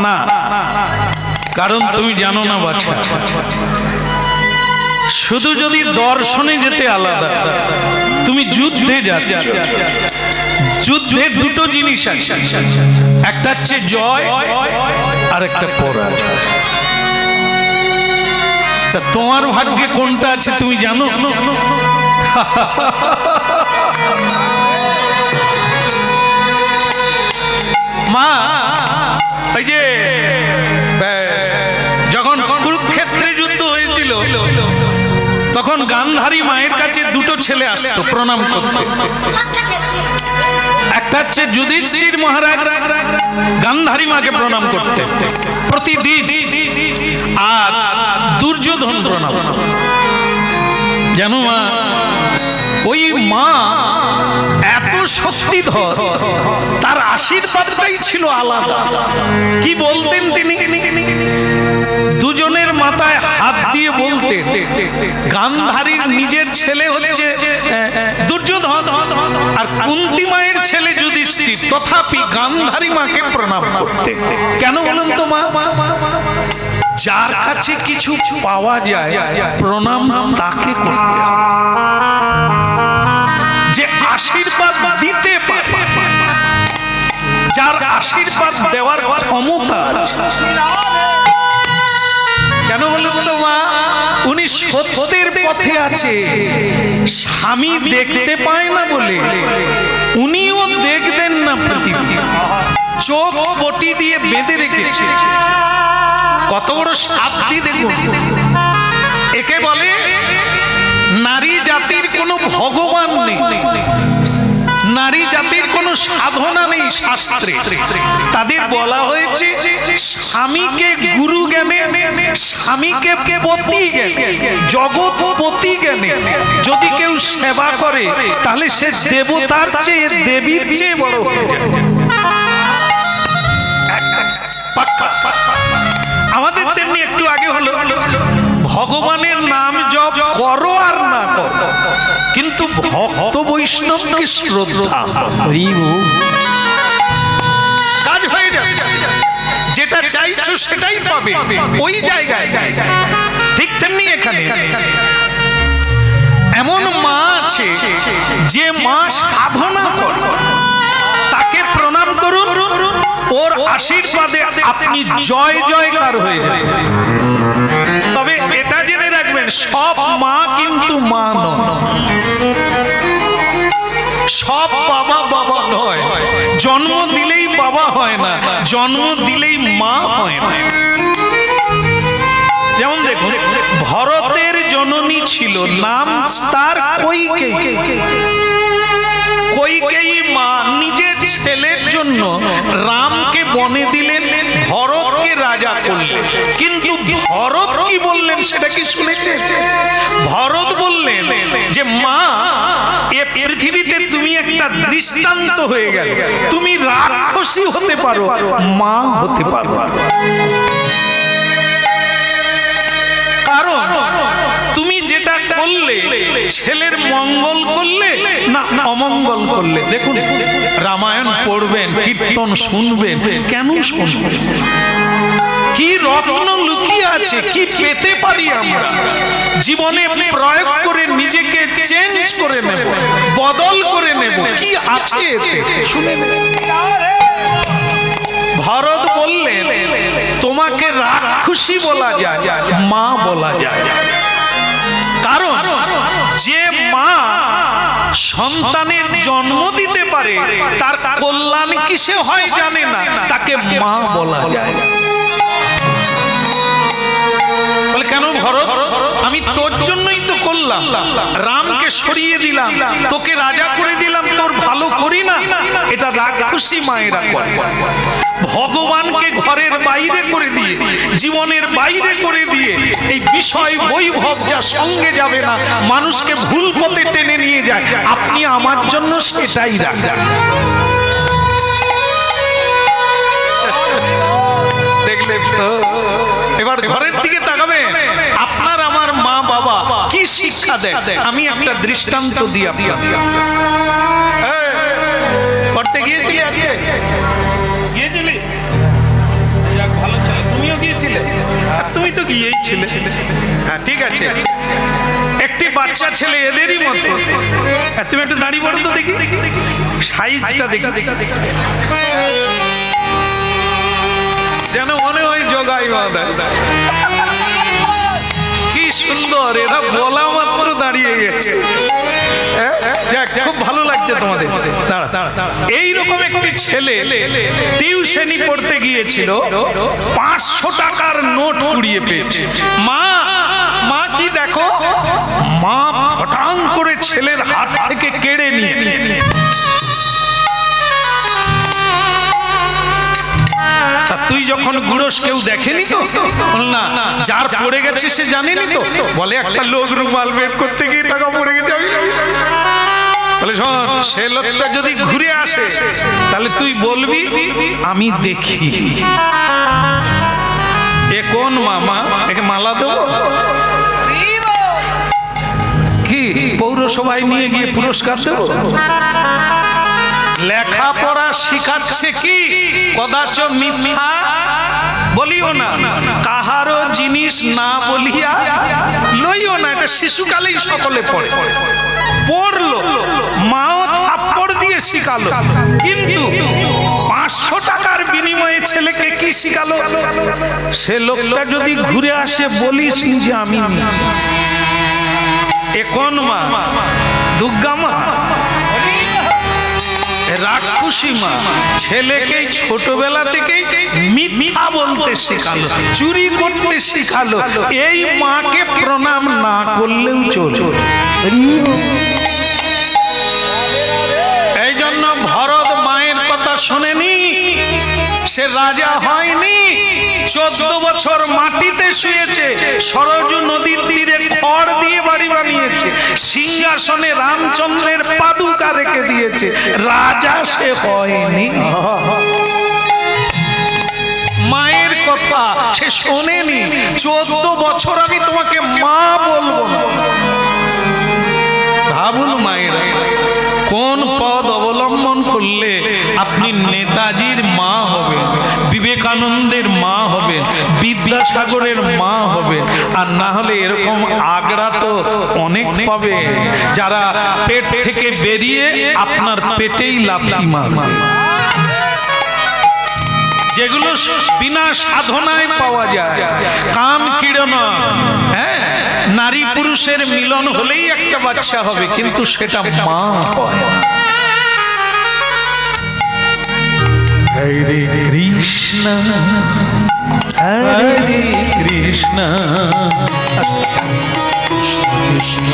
না কারণ তুমি জানো না বাছা শুধু যদি দর্শনে যেতে আলাদা তুমি যুদ্ধে যাচ্ছ যুদ্ধে দুটো জিনিস আছে একটা হচ্ছে জয় আর একটা পরাজয় তা তোমার ভাগ্যে কোনটা আছে তুমি জানো মা ওই যে যখন কুরুক্ষেত্রে যুদ্ধ হয়েছিল তখন গান্ধারী মায়ের কাছে দুটো ছেলে আসতো প্রণাম করতে একটা হচ্ছে যুধিষ্ঠির মহারাজ গান্ধারী মাকে প্রণাম করতে প্রতিদিন আর দুর্যোধন প্রণাম জানো মা ওই মা এত শক্তিধর তার আশীর্বাদটাই ছিল আলাদা কি বলতেন তিনি দুজনের মাথায় হাত দিয়ে বলতে গান্ধারীর নিজের ছেলে হচ্ছে দুর্যোধন আর কুন্তী মায়ের ছেলে যুধিষ্ঠির তথাপি গান্ধারী মাকে প্রণাম করতে কেন বলুন তো মা যার কাছে কিছু পাওয়া যায় প্রণাম তাকে করতে হবে যে আশীর্বাদ দিতে পারে যার আশীর্বাদ দেওয়ার ক্ষমতা আছে কেন বলুন তো মা উনি সত্যের পথে আছে স্বামী দেখতে পায় না বলে উনিও দেখবেন না প্রতিদিন চোখ পটি দিয়ে বেঁধে রেখেছে কত বড় শাব্দি দেখুন একে বলে নারী জাতির কোনো ভগবান নেই নারী জাতির কোনো সাধনা নেই শাস্ত্রে তাদের বলা হয়েছে স্বামীকে গুরু জ্ঞানে স্বামীকে পতি জ্ঞানে জগৎপতি জ্ঞানে যদি কেউ সেবা করে তাহলে সে দেবতার চেয়ে দেবীর চেয়ে বড় হয়ে যায় আমাদের তেমনি একটু আগে হলো ভগবানের নাম জপ করো আর না করো কিন্তু ভক্ত বৈষ্ণবকে শ্রদ্ধা কাজ হয়ে যায় যেটা চাইছো সেটাই পাবে ওই জায়গায়। ঠিক তেমনি এখানে এমন মা আছে যে মা সাধনা করে, তাকে প্রণাম করুন, ওর আশীর্বাদে আপনি জয় জয়কার হয়ে যাবেন। তবে এটা জেনে রাখবেন, সব মা কিন্তু মা নয়, সব বাবা বাবা নয়। জন্ম দিলেই বাবা হয় না, জন্ম দিলেই মা হয় না। যেমন দেখুন, ভরতের জননী ছিল, নাম তার কৈকেয়ী। কৈকেয়ী মা নিজের ছেলের জন্য রামকে বনে দিলেন, ভরতকে রাজা করলেন। কিন্তু ভরত কি বললেন সেটা কি শুনেছেন? ভরত বললেন যে মা, এ পৃথিবীতে তুমি একটা দৃষ্টান্ত হয়ে গেল, তুমি রাক্ষসী হতে পারো, মা হতে পারো। কারণ তুমি যেটা করলে, ছেলের মঙ্গল করলে না অমঙ্গল করলে। দেখুন, রামায়ণ পড়বেন, কীর্তন শুনবেন, কেন শুনবেন? কি রত্ন লুকিয়ে আছে, কি পেতে পারি আমরা জীবনে প্রয়োগ করে নিজেকে চেঞ্জ করে নেব, বদল করে নেব, কি আছে এতে শুনে নেব। ভরত বললেন তোমাকে রাক্ষসী বলা যায়, মা বলা যায়। কারণ যে মা সন্তানের জন্ম দিতে পারে, তার কল্যাণ কিসে হয় জানে না, তাকে মা বলা যায়। বলে কেন ভরত, আমি তোর জন্যই তো করলাম, রামকে সরিয়ে দিলাম, তোকে রাজা করে দিলাম, তোর ভালো করি না? এটা রাক্ষসী মায়েরা করে। ভগবানকে ঘরের বাইরে করে দিয়ে, জীবনের বাইরে করে দিয়ে, এই বিষয় বৈভব যা সঙ্গে যাবে না, মানুষকে ভুল পথে টেনে নিয়ে যায়, আপনি আমার জন্য সেটাই রাখেন। দেখলে তো, এবার ঘরের দিকে তাকাবেন, আপনার আমার মা বাবা কি শিক্ষা দেয়, আমি একটা দৃষ্টান্ত দিই আপনাকে। করতে গিয়েছিলি আজকে? গিয়েছিলি? যাক, ভালো ছিল। তুমিও গিয়েছিলে? তুমি তো গিয়েই ছিলে। হ্যাঁ, ঠিক আছে। একটি বাচ্চা ছেলে এদেরই মতো, তুমি একটু দাঁড়িয়ে পড়ো তো দেখি, সাইজটা দেখি, যেন মনে হয় জগাই মাদা। কি সুন্দর, এরা বলা মাত্র দাঁড়িয়ে গেছে। খুব ভালো লাগছে তোমাদের। এইরকম একটি ছেলে টিউশনি পড়তে গিয়েছিল, 500 টাকার নোট কুড়িয়ে পেয়েছে। মা কি দেখো, মা ফটাং করে ছেলের হাত থেকে কেড়ে নিয়ে, তুই যখন গুড়স কেউ দেখেনি তো? না, যার পড়ে গেছে সে জানেনি তো? বলে একটা লোক রুমাল বের করতে গিয়ে টাকা পড়ে গেছে। বলে শোন, সে লোকটা যদি ঘুরে আসে তাহলে তুই বলবি আমি দেখি। এ কোন মামা, একে মালা দেবো? কি পৌরসভায় নিয়ে গিয়ে পুরস্কার দেবো? লেখাপড়া শিখাচ্ছে কি? কদাচ মিথ্যা বলিও না, কাহারও জিনিস না বলিয়া লইও না। এটা শিশুকালেই সকলে পড়ে, পড়লো, মাও থাপ্পড় দিয়ে শিখালো। কিন্তু 500 টাকার বিনিময়ে ছেলেকে কি শিখালো? সে লোকটা যদি ঘুরে আসে বলিস যে আমি। এ কোন মা? দুর্গা মা, রাক্ষসী মা। ছেলেকে ছোটবেলা থেকে মিথ্যা বলতে শেখালো, চুরি করতে শেখালো। এই মাকে প্রণাম না করলেও চলবে। এই জন্য ভরত মায়ের কথা শোনেনি, সে রাজা হয়নি। 14 বছর মাটিতে শুয়েছে, সরজু নদীর তীরে খড় দিয়ে বাড়ি বানিয়েছে, সিংহাসনে রামচন্দ্রের পাদুকা রেখে দিয়েছে, রাজা সে হয়নি। মায়ের কথা সে শোনেনি। 14 বছর আমি তোমাকে মা বলবো না। ভাবুন মায়েরা, কোন পদ অবলম্বন করলে আপনি নেতাজির মা হবেন, বিবেক বিবেকানন্দের মা হবেন, বিদ্যাসাগরের মা হবেন, আর না হলে এরকম আগড়া তো অনেক পাবে যারা পেট থেকে বেরিয়ে আপনার পেটেই লাথি মারবে, যেগুলো বিনা সাধনায় পাওয়া যায়। কাম কিরণ, হ্যাঁ, নারী পুরুষের মিলন হলেই একটা বাচ্চা হবে, কিন্তু সেটা মা হয় না। হরে কৃষ্ণ হরে কৃষ্ণ কৃষ্ণ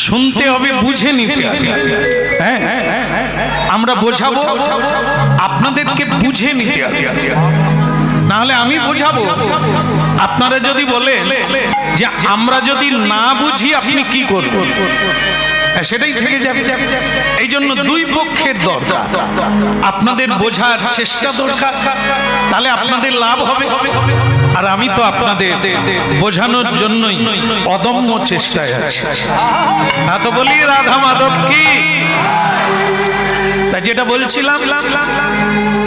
শুনতে হবে, বুঝে নিতে হবে। হ্যাঁ, আমরা বোঝাবো, আপনাদেরকে বুঝে নিতে হবে, না হলে আমি বোঝাবো, আপনারা যদি বলেন যে আমরা যদি না বুঝি আপনি কি করবেন, সেটাই থেকে যাবে। এই জন্য দুই পক্ষের দরকার, আপনাদের বোঝার চেষ্টা দরকার, তাহলে আপনাদের লাভ হবে। আর আমি তো আপনাদের বোঝানোর জন্যই অদম্য চেষ্টায় আছি। তো বলি রাধা মাধব কি। তা যেটা বলছিলাম,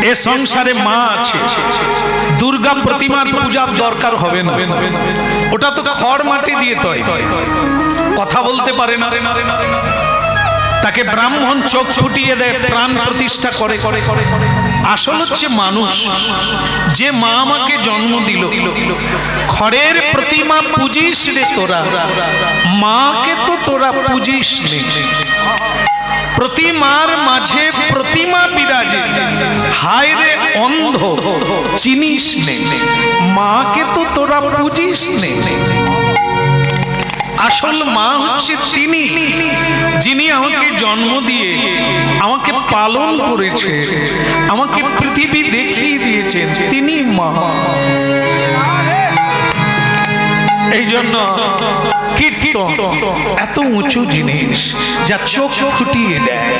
এ সংসারে মা আছে, দুর্গা প্রতিমার পূজার দরকার হবে না, ওটা তো খড় মাটি দিয়ে তৈরি, কথা বলতে পারে না, তাকে ব্রাহ্মণ চোখ ফুটিয়ে দেয়, প্রাণ প্রতিষ্ঠা করে। আসল হচ্ছে মানুষ, যে মা আমাকে জন্ম দিল, খড়ের প্রতিমা পূজিস রে তোরা, মাকে তো তোরা পূজিস নে। প্রতিমার মাঝে প্রতিমা বিরাজে, হায় রে অন্ধ চিনিস নে, মাকে তো তোরা পূজিস নে। আসল মা হচ্ছে তিনি, যিনি আমাকে জন্ম দিয়ে আমাকে পালন করেছে, আমাকে পৃথিবী দেখিয়ে দিয়েছেন, তিনি মা। এই জন্য কীর্তন এত উঁচু জিনিস, যা চোখ ফুটিয়ে দেয়,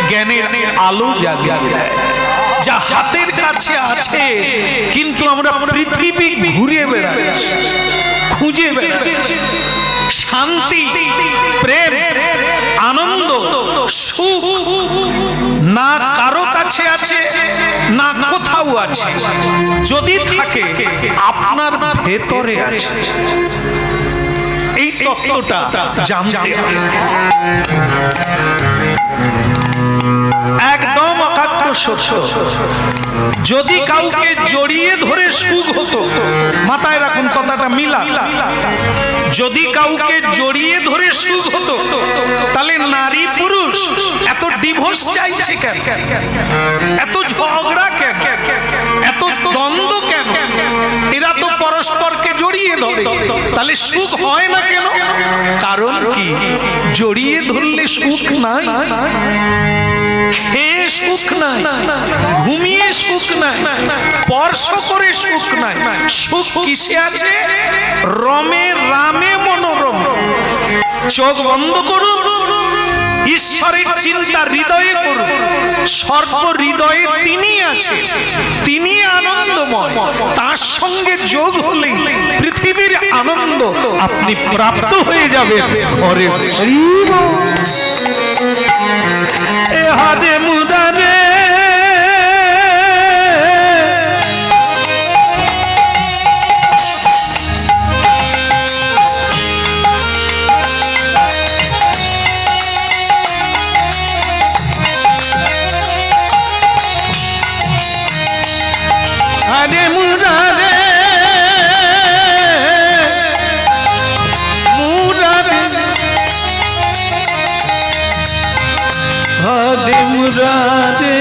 জ্ঞানের আলো জ্বালিয়ে দেয়, যা হাতের কাছে আছে, কিন্তু আমরা পৃথিবী ঘুরে বেড়াচ্ছি, খুঁজে বেড়াচ্ছি। শান্তি, প্রেম, আনন্দ, সুখ না কারো কাছে আছে, না কোথাও আছে। যদি থাকে আপনার ভেতরে আছে। এই তত্ত্বটা জানতে হবে, একদম অকাট্য সত্য। যদি কাউকে জড়িয়ে ধরে সুখ হতো, মাথায় রাখুন কথাটা মিলা, যদি কাউকে জড়িয়ে ধরে সুখ হতো, তাহলে নারী পুরুষ এত ডিভোর্স চাইছে কেন, এত ঝগড়া কেন, এত দ্বন্দ্ব কেন? এরা তো পরস্পরকে জড়িয়ে ধরে, তাহলে সুখ হয় না কেন? কারণ কি? জড়িয়ে ধরলে সুখ নাই, খেয়ে সুখ নাই, ঘুমিয়ে সুখ নাই, স্পর্শ করে সুখ নাই। সুখ কিসে আছে? রমে রামে মনোরম। চোখ বন্ধ করুন, ঈশ্বরের চিন্তা হৃদয়ে করুন, সর্ব হৃদয়ে তিনি আছে, তিনি আনন্দময়। তার সঙ্গে যোগ হলেই পৃথিবীর আনন্দ আপনি প্রাপ্ত হয়ে যাবেন। ঘরে এ হাদে মুদারে হাদে মুদারে মুদারে হাদে মুরারে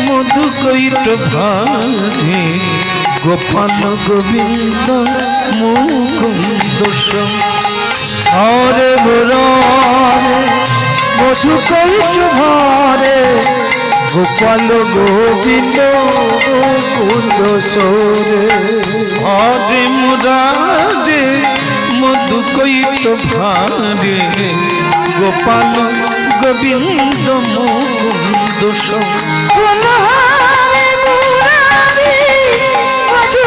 মধু কৈট ভারে গোপাল গোবিন্দ মুকুন্দ হরে মুরারে মধু কৈট ভারে গোপাল গোবিন্দ মুকুন্দ সোরে। হরে মুরারে মধু কৈট ভারে গোপাল গোবিন্দ মুকুন্দ হরে মুরারে মধু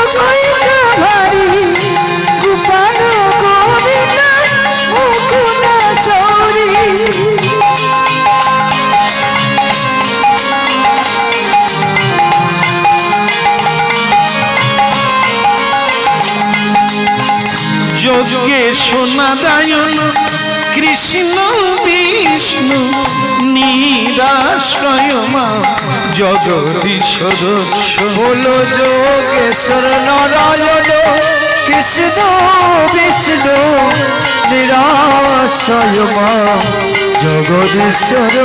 নারায়ণ কৃষ্ণ বিষ্ণু নিরাশ্রয় মা জগদীশ্বর বলো যোগেশ্বর নারায়ণ কৃষ্ণ বিষ্ণু নিরাশ্রয় মা জগদীশ্বর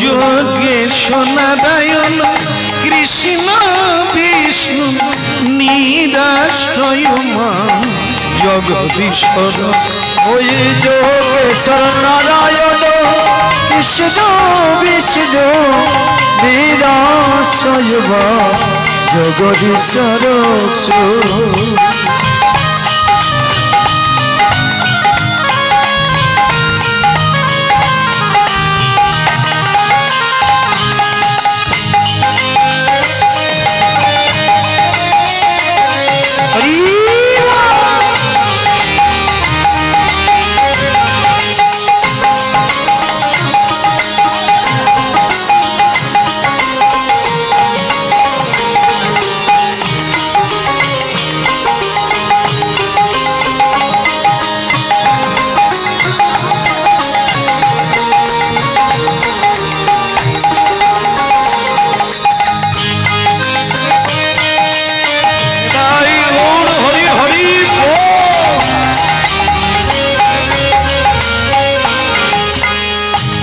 যোগেশ্বর নারায়ণ কৃষ্ণ বিষ্ণু নিরাশ্রয় মা জগদীশ্বর ওই যোগেশ্বর নারায়ণ কৃষ্ণ বিষ্ণু নিরাশ্রয় মা জগদীশ্বর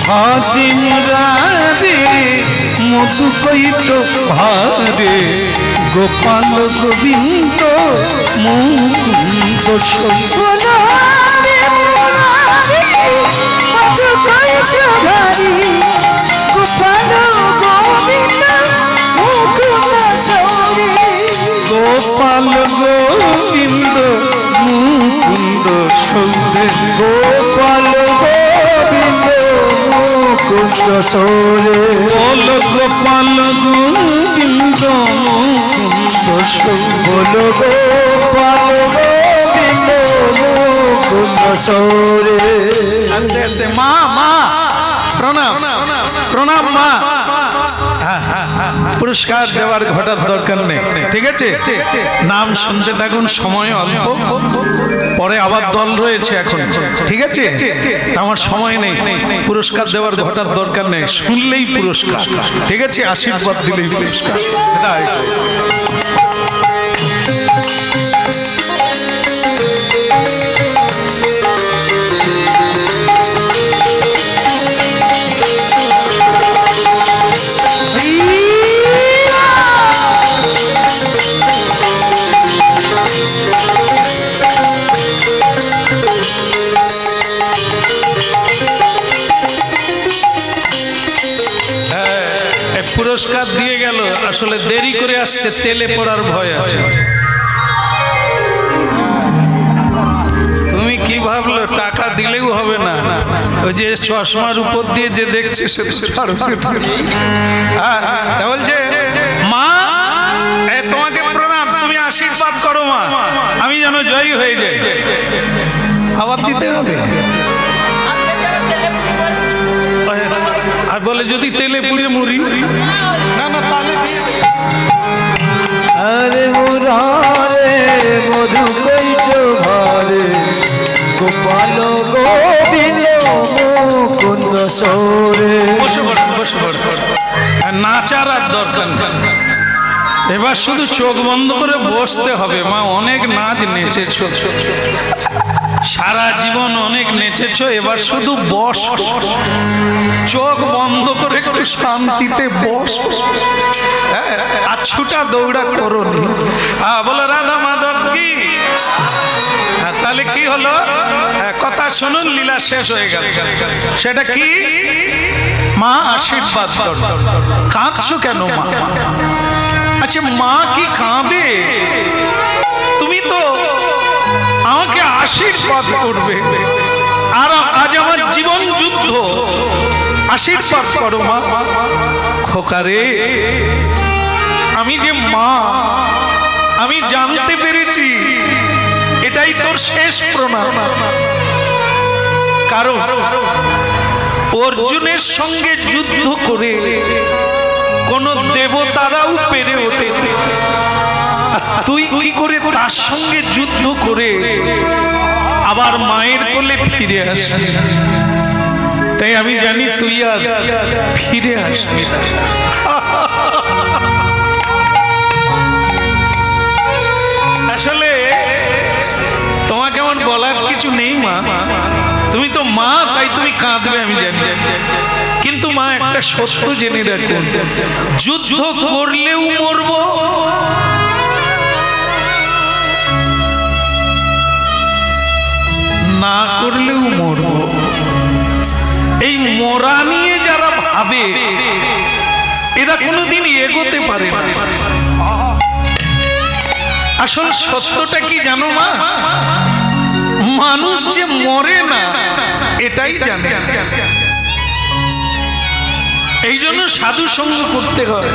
হাতিম রাধে মধু কৈত ভারে গোপাল গোবিন্দ মুকুন্দ গোপাল গোবিন্দ মুকুন্দ সৌরে গোপাল গোবিন্দ মুকুন্দ সৌরে বল গোপাল গোবিন্দ মুকুন্দ বলো গোপাল গোবিন্দ মুকুন্দ সৌরে মা মা প্রণাম প্রণাম মা পুরস্কার দেওয়ার ঘটার দরকার নেই, ঠিক আছে? নাম শুনতে থাকুন, সময় অল্প, পরে আবার দল রয়েছে এখন, ঠিক আছে? আমার সময় নেই, পুরস্কার দেওয়ার ঘটার দরকার নেই, শুনলেই পুরস্কার, ঠিক আছে? আশীর্বাদ দিলেই পুরস্কার। পুরস্কার দিয়ে গেল, আসলে দেরি করে আসছে, তেলে পড়ার ভয় আছে। তুমি কি ভাবলো টাকা দিলেও হবে না? ওই যে চশমার উপর দিয়ে যে দেখছে সে বলছে মা তোমাকে প্রণাম, তুমি আশীর্বাদ করো মা, আমি যেন জয়ী হয়ে যাই। আবার দিতে হবে, আর বলে যদি তেলে পুড়ে মরি, না না তাহলে আরে মুরারে মধু কৈত ভারে গোপাল গোবিন্দ মুকুন্দ সৌরে। বসে পড়, বসে পড়, নাচার আর দরকার নেই, এবার শুধু চোখ বন্ধ করে বসতে হবে। মা অনেক নাচ নেচেছো, সারা জীবন অনেক নেচেছো, এবার শুধু বস, চোখ বন্ধ করে একটু শান্তিতে বস, আর ছুটা দৌড়া করো নি। বলো রাধা মাধব কি, তাহলে কি হলো? কথা শুনুন, লীলা শেষ হয়ে গেল। সেটা কি? মা আশীর্বাদ করো। কাঁদছো কেন মা? আচ্ছা মা কি কাঁদে? তুমি তো আমাকে আশীর্বাদ করবে, আর আজ আমার জীবন যুদ্ধ, আশীর্বাদ করো মা। খোকারে, আমি যে মা, আমি জানতে পেরেছি এটাই তোর শেষ প্রণাম। কারণ অর্জুনের সঙ্গে যুদ্ধ করে কোন দেবতারাও পেরে ওঠে, তুই কি করে তার সঙ্গে যুদ্ধ করে আবার মায়ের কোলে ফিরে আসবে। তাই আমি জানি তুই আর ফিরে আসবি না। আসলে তোমাকে আমার বলার কিছু নেই মা, তুমি তো মা, তাই তুমি কাঁদবে আমি জানি। কিন্তু মা একটা সত্য জেনে রাখুন, যুদ্ধ করলেও মরবো, না করলেও মরবো। এই মরা নিয়ে যারা ভাবে এরা কোনোদিন এগোতে পারে না। আসল সত্যটা কি জানো মা? মানুষ যে মরে না এটাই জানে। এই জন্য সাধু সঙ্গ করতে হয়।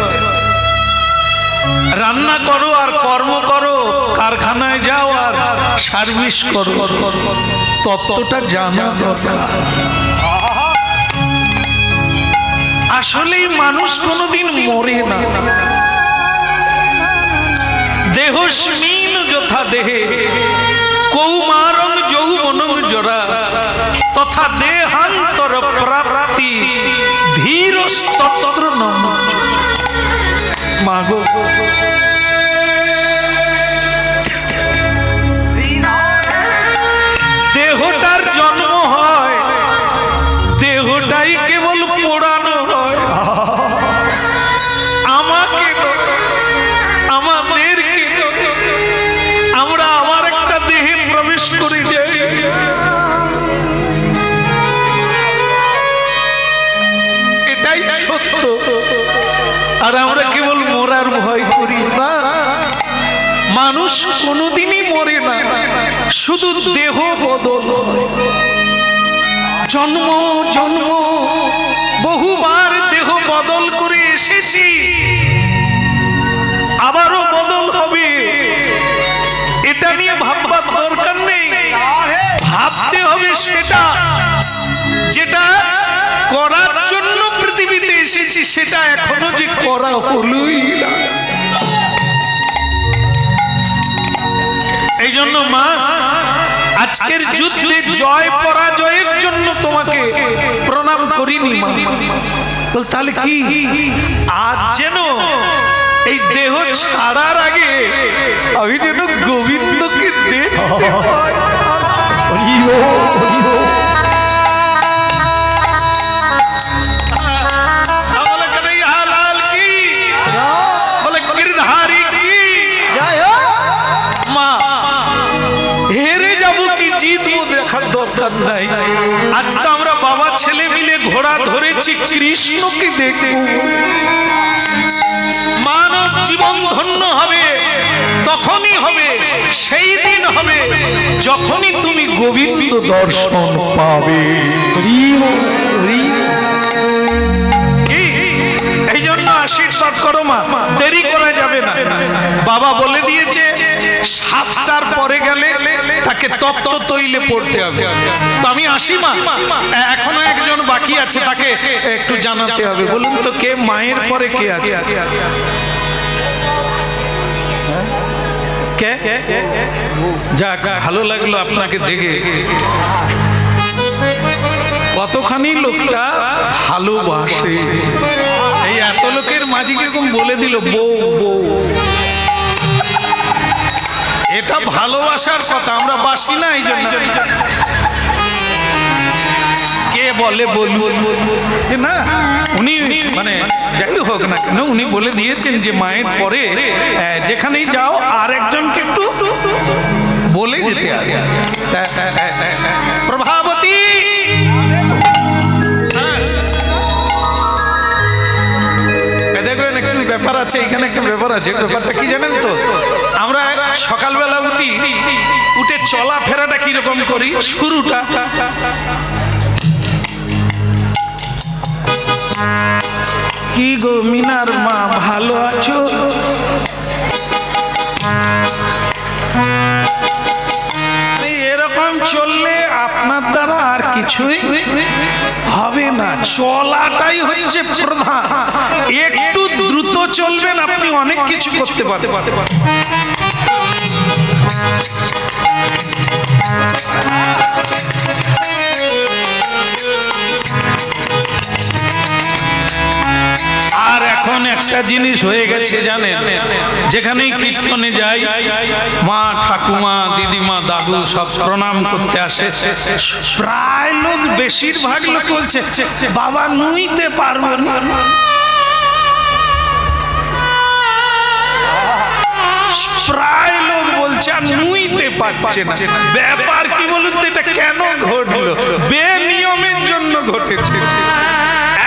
রান্না করো আর কর্ম করো, কারখানায় যাও আর সার্ভিস করো, তত্ত্বটা জানা দরকার। আসলেই মানুষ কোনোদিন মরে না। দেহস্মিন যথা দেহে কৌমারং যৌবনং জরা তথা দেহান্তর প্রাপ্তি ধীরস্তত্র নম। মাগো দেহটার জন্ম হয়, দেহটাই কেবল পোড়ানো হয়। আমাকে আমাদেরকে আমরা আবার একটা দেহে প্রবেশ করে যাই। এটাই সত্য। আর আমরা কেবল মরার ভয় করি না। মানুষ কোনোদিনই মরে না, শুধু দেহ বদল। জন্ম জন্ম বহুবার দেহ বদল করে এসেছি, আবারও বদল হবে। এটা নিয়ে ভাববার দরকার নেই। ভাবতে হবে সেটা যেটা করার জন্য পৃথিবীতে এসেছি, সেটা এখনো যে করা হলোই না। এই জন্য মা আজকের যুদ্ধে জয় পরাজয়ের জন্য তোমাকে প্রণাম করিনি মা। তাহলে কি আজ যেন এই দেহ ছাড়ার আগে আমি যেন গোবিন্দকে দেখতে পাই। আজ তো আমরা বাবা ছেলে মিলে ঘোড়া ধরেছি কৃষ্ণকে দেখব। মানব জীবন ধন্য হবে তখনই হবে, সেই দিন হবে যখনই তুমি গোবিন্দ দর্শন পাবে। এই জন্য আশীর্বাদ করো মা, দেরি করা যাবে না। বাবা বলে দিয়েছে 7টার পরে গেলে তাকে তপ্ত তৈলে পড়তে হবে। তো আমি আসি মা, এখনো একজন বাকি আছে, তাকে একটু জানাতে হবে। বলুন তো কে মায়ের পরে কে আছে? কে? যাক, ভালো লাগলো আপনাকে দেখে। কতখানি লোকটা ভালোবাসে। এই এত লোকের মাঝে কিরকম বলে দিল বউ বউ। এটা ভালোবাসার কথা, আমরা বাসি না। এই জন্য কে বলে বলুন না, উনি মানে যাই হোক না কেন উনি বলে দিয়েছেন যে মায়ের পরে যেখানেই যাও আর একজনকে একটু বলে যেতে হবে। প্রভাবতী দেখবেন একটু ব্যাপার আছে, এখানে একটা ব্যাপার আছে। ব্যাপারটা কি জানেন তো? আমরা সকালবেলা উঠে চলাফেরাটা কিরকম করি, শুরুটা কি গো মিনার মা, ভালো আছো? এরকম চললে আপনার দ্বারা আর কিছুই হবে না। চলাটাই হচ্ছে প্রধান। একটু দ্রুত চলবেন, আপনি অনেক কিছু করতে পারবেন। আর এখন একটা জিনিস হয়ে গেছে জানেন, যেখানেই কীর্তনে যাই মা ঠাকুমা দিদিমা দাদু সব প্রণাম করতে আসে, প্রায় লোক বেশিরভাগ লোক বলছে বাবা নুইতে পারবো না। প্রায় লোক বলছে আর নুইতে পারছে না। ব্যাপার কি বলুন তো, এটা কেন ঘটলো? বেনিয়মের জন্য ঘটেছে।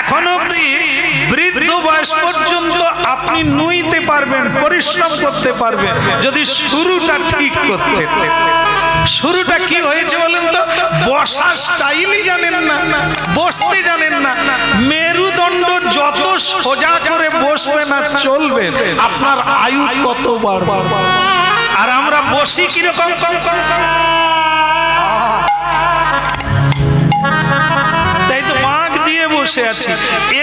এখন অবধি বৃদ্ধ বয়স পর্যন্ত আপনি নুইতে পারবেন, পরিশ্রম করতে পারবেন, যদি শুরুটা ঠিক করতে। শুরুটা কি হয়েছে বলেন তো? বসার স্টাইলই জানেন না, বসতে জানেন না। মেরুদণ্ড যত সোজা করে বসবে না চলবে, আপনার আয়ু তত বাড়বে। আর আমরা বসি কিরকম? তাই তো বাঁক দিয়ে বসে আছি।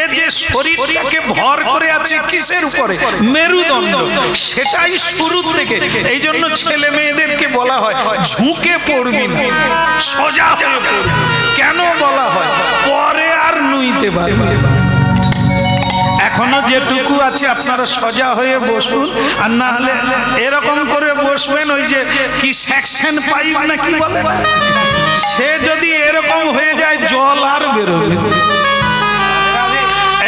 এ যে শরীরটাকে ভর করে আছে কিসের উপরে? মেরুদণ্ড। সেটাই শুরু থেকে। এই জন্য ছেলে মেয়েদেরকে বলা হয় ঝুঁকে পড়বি না, সোজা হয়ে পড়বি। কেন বলা হয়? পরে আর নুইতে পারবি। এখনো যেটুকু আছে আপনারা সোজা হয়ে বসুন, আর না হলে এরকম করে বসবেন। ওই যে কি সেকশন পাইপ না কি বলে, সে যদি এরকম হয়ে যায় জল আর বেরোবে।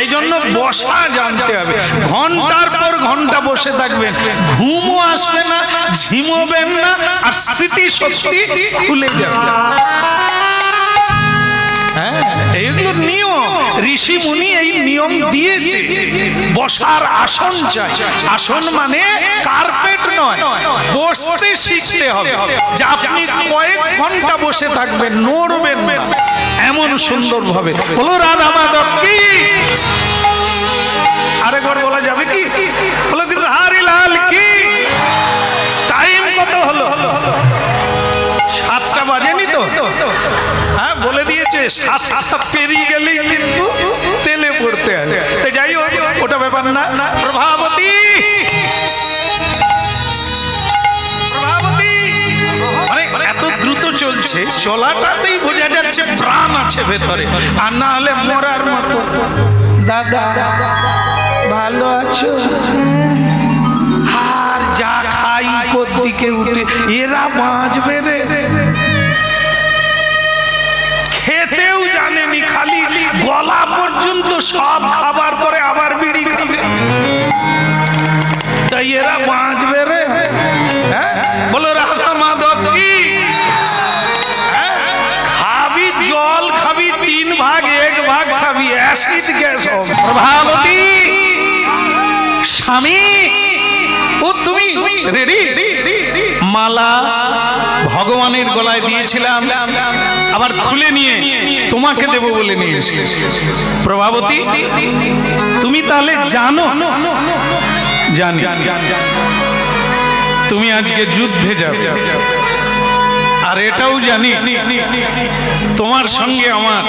এই জন্য বসা জানতে হবে। ঘন্টার পর ঘন্টা বসে থাকবেন, ঘুমও আসবে না, ঝিমোবেন না, আর স্মৃতি শক্তি খুলে যাবে। হ্যাঁ, এইগুলো নিয়ম। ঋষি মুনি এই নিয়ম দিয়েছে। বসার আসন চাই। আসন মানে কার্পেট নয়, বসতে শিখতে হবে। যে আপনি কয়েক ঘন্টা বসে থাকবেন, নড়বেন না, এমন সুন্দর ভাবে। বলো রাধা মাধব কি? আরেকবার বলা যাবে কি? বলো হরি লাল কি? টাইম কত হলো? 7টা বাজেনি তো? হ্যাঁ, বলে দিয়েছে 7টা পেরিয়ে গেলেই কিন্তু তেলে পড়তে হবে। তো যাই হোক, ওটা ব্যাপার না। প্রভাবতী, মানে এত দ্রুত চলছে, চলাটাতেই বোঝা যাচ্ছে প্রাণ আছে ভেতরে, আর না হলে মরার মতো। দাদা ভালো আছো? আর যা খাই উপর দিকে উঠে, এরা বাঁচবে রে। খেতেও জানেনি, খালি গলা পর্যন্ত সব খাবার পরে আবার বিড়ি খাবে। তাই এরা বাঁচবে রে? হ্যাঁ, বলো রাধা মাধব কি? খাবি জল, খাবি 3 ভাগ, 1 ভাগ খাবি, অ্যাসিড গ্যাস হবে। প্রভাবতী, স্বামী ও তুমি রেডি? মালা ভগবানের গলায় দিয়েছিলাম, আবার খুলে নিয়ে তোমাকে দেব বলে নিয়ে এসেছি। প্রভাবতী, তুমি তাহলে জানো? জানি তুমি আজকে যুদ্ধে যাবে, আর এটাও জানি তোমার সঙ্গে আমার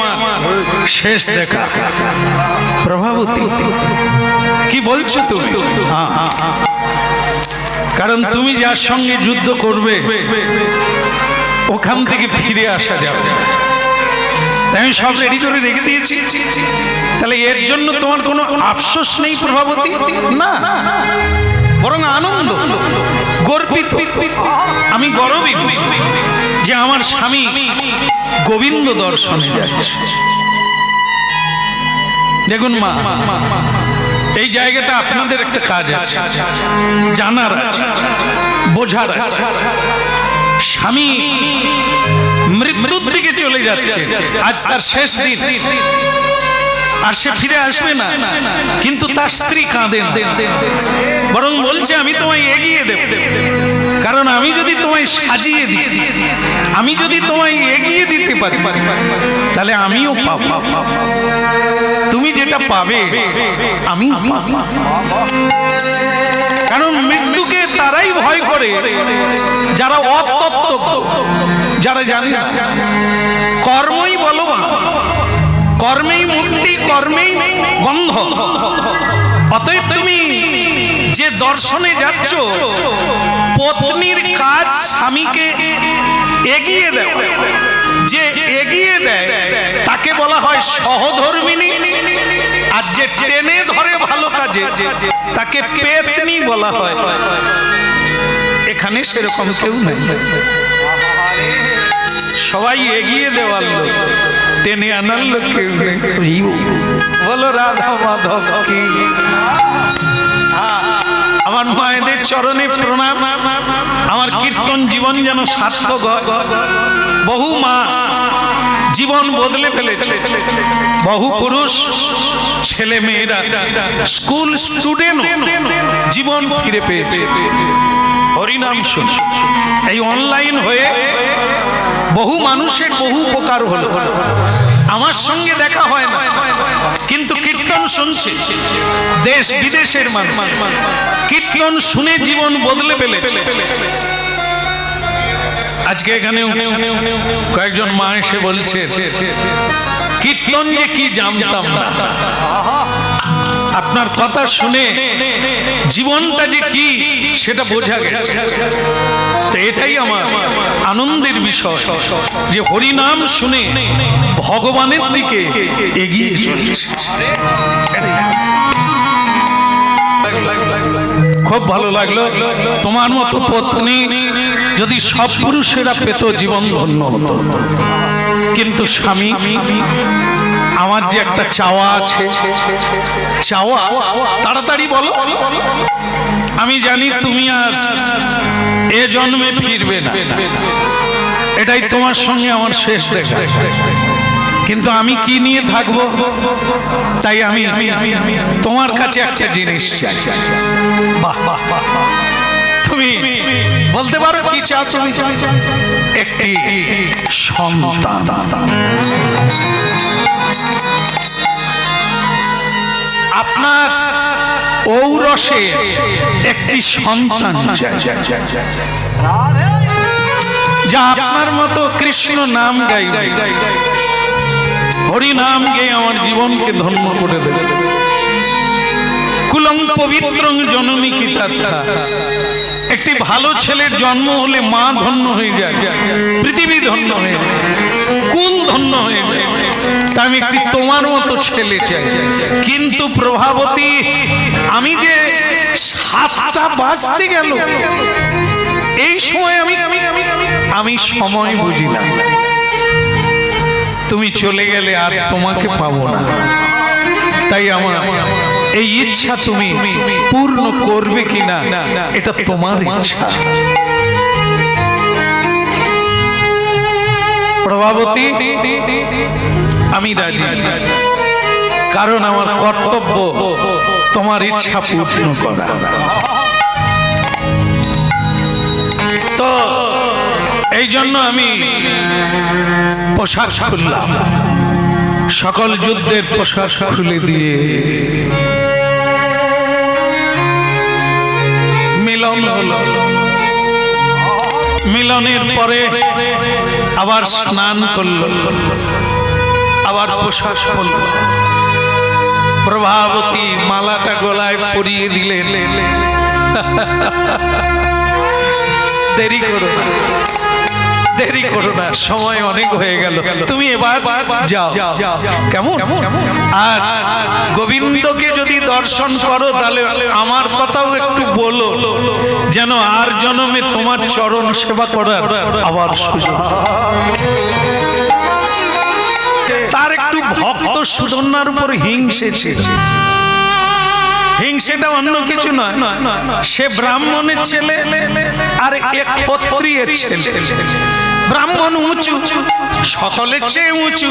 শেষ দেখা। প্রভাবতী, কি বলছো তুমি? কারণ তুমি যার সঙ্গে যুদ্ধ করবে ওখান থেকে ফিরে আসা যাবে। আমি সব রেডি করে রেখে দিয়েছি। তাহলে এর জন্য তোমার কোনো আফসোস নেই প্রভাবতী? না, বরং আনন্দ, গর্বিত। আমি গর্বিত যে আমার স্বামী গোবিন্দ দর্শনে যাচ্ছে। দেখুন মা, এই জায়গাটা আপনাদের একটা কাজ আছে, জানার আছে, বোঝার আছে। স্বামী মৃত্যুর দিকে চলে যাচ্ছে, আজ তার শেষ দিন, আর সে ফিরে আসবে না। কিন্তু তার স্ত্রী কাঁদেন, বরং বলছে আমি তোমায় এগিয়ে দেব। কারণ আমি যদি তোমায় সাজিয়ে দিই, আমি যদি তোমায় এগিয়ে দিতে পারি, তাহলে আমিও পাবো। তুমি যেটা পাবে আমি পাবো। কারণ মৃত্যুকে তারাই ভয় করে যারা অতত্ত্ব, যারা জানে না। কর্মই বলবান, কর্মেই মুক্তি, কর্মেই বন্ধ। অতএব তুমি যে দর্শনে যাচ্ছ পত্নীর কাজ স্বামীকে এগিয়ে দেয়, যে এগিয়ে দেয় তাকে বলা হয় সহধর্মিণী, আর যে টেনে ধরে ভালো কাজে তাকে পেতনি বলা হয়। এখানে সেরকম কেউ নেই, সবাই এগিয়ে দেওয়ার লোক, টেনে আনার লোক কেউ নেই। বলো রাধা মাধব কি। আমার মায়েদের চরণে প্রণাম। আমার কীর্তন জীবন যেন সার্থক হয়। বহু মা জীবন বদলে ফেলেছে, বহু পুরুষ ছেলে মেয়েরা স্কুল স্টুডেন্ট জীবন ফিরে পেয়েছে হরিনাম শুনে। এই অনলাইন হয়ে বহু মানুষের বহু উপকার হলো। আমার সঙ্গে দেখা হয় না, কিন্তু কীর্তন শুনছে দেশ বিদেশের মানুষ, কীর্তন শুনে জীবন বদলে ফেলে। আজকে এখানে কয়েকজন মা এসে বলছে কীর্তন যে কি জানতাম না, আপনার কথা শুনে জীবনটা যে কি সেটা বোঝা গেছে। তো এটাই আমার আনন্দের বিষয় যে হরিনাম শুনে ভগবানের দিকে এগিয়ে চলেছে। খুব ভালো লাগলো। তোমার মতো পত্নী যদি সব পুরুষেরা পেত জীবন ধন্য হতো। কিন্তু স্বামী, আমার যে একটা চাওয়া আছে, চাওয়া তাড়াতাড়ি বলো। আমি জানি তুমি আর এ জন্মে ফিরবে না, এটাই তোমার সঙ্গে আমার শেষ দেখা। কিন্তু আমি কি নিয়ে থাকবো, তাই আমি তোমার কাছে একটা জিনিস চাই। বাহ বাহ বাহ, তুমি বলতে পারো কি চাও তুমি? একটি সন্তান। আপনার ঔরসে একটি সন্তান চাই, যা আপনার মতো কৃষ্ণ নাম গাইবে, হরি নাম গেয়ে আমার জীবনকে ধন্য করে দেবে। কুলং পবিত্রং জননী কিতার্থা। একটি ভালো ছেলের জন্ম হলে মা ধন্য হয়ে যায়, পৃথিবী ধন্য হয়ে যায়, কুল ধন্য হয়ে যায়। তা আমি একটি তোমার মতো ছেলে চাই। কিন্তু প্রভাবতী, আমি যে 7টা বাজতে গেল, এই সময় আমি সময় বুঝিলাম। তুমি চলে গেলে আর তোমাকে পাবো না, তাই আমার এই ইচ্ছা তুমি পূর্ণ করবে কিনা এটা তোমার ইচ্ছা। প্রভাবতী, আমি রাজি, কারণ আমার কর্তব্য তোমার ইচ্ছা পূর্ণ করা। তো এই জন্য আমি পোশাক খুললাম, সকল যুদ্ধের পোশাক খুলে দিয়ে মিলন হলো। মিলনের পরে আবার স্নান করলো, আবার পোশাক খুলল। প্রভাবতী মালাটা গলায় পরিয়ে দিলেন। দেরি করো না, দেরি করো না, সময় অনেক হয়ে গেল, তুমি এবার যাও। কেমন? আর গোবিন্দকে যদি দর্শন করো তাহলে আমার কথাও একটু বলো, যেন আর জন্মে তোমার চরণ সেবা করার আবার সুযোগ। তার একটু ভক্ত সুধন্যার উপর হিংসে ছিল। হিংসেটা অন্য কিছু নয়, সে ব্রাহ্মণের ছেলে আর এক ক্ষত্রিয়ের ছেলে। ব্রাহ্মণ উঁচু, সকলের চেয়ে উঁচু,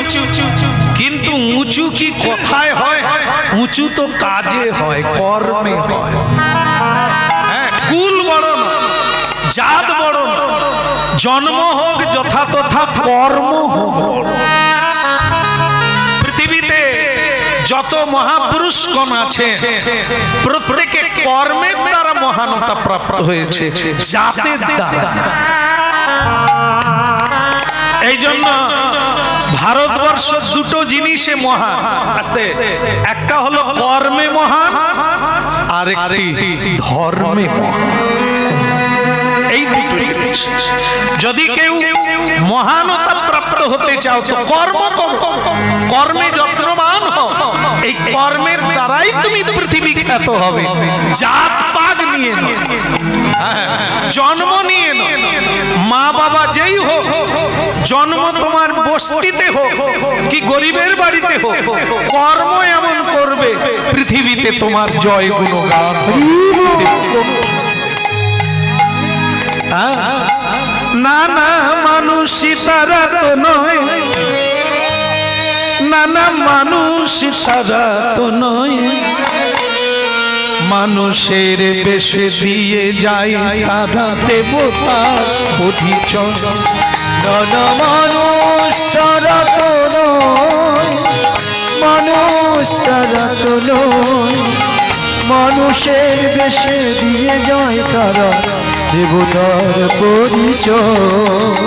কিন্তু উঁচু কি কথায় হয়? উঁচু তো কাজে হয়, কর্মে হয়। হ্যাঁ, কুল বড় না, জাত বড় না, জন্ম হোক যথাতথা, কর্ম হোক বড়। পৃথিবীতে যত মহাপুরুষগণ আছে প্রত্যেকে কর্মের দ্বারা মহানতা প্রাপ্ত হয়েছে, জাতের দ্বারা। এই জন্য ভারতবর্ষ দুটো জিনিসে মহান আছে, একটা হলো কর্মে মহান, আর একটি ধর্মে মহান। এই দুটো জিনিস যদি কেউ মহানতা প্রাপ্ত হতে চাও তো কর্ম করো, কর্মে যত্নবান হও। এই কর্মের দ্বারাই তুমি পৃথিবী খ্যাত হবে। জাত পাগ নিয়ে নাও, জন্ম নিয়ে নাও, মা বাবা যেই হোক, জন্ম তোমার বস্তিতে হোক কি গরিবের বাড়িতে হোক, কর্ম এমন করবে পৃথিবীতে তোমার জয় গুণগান। নানা মানুষই তারা তো নয়, নানা মানুষই তারা তো নয়, মানুষের বেশে দিয়ে যায় তারা দেবতার পরিচয়। নানা মানুষ তারা তো নয়, মানুষ তারা তো নয়, মানুষের বেশে দিয়ে যায় তারা দেবতার পরিচয়।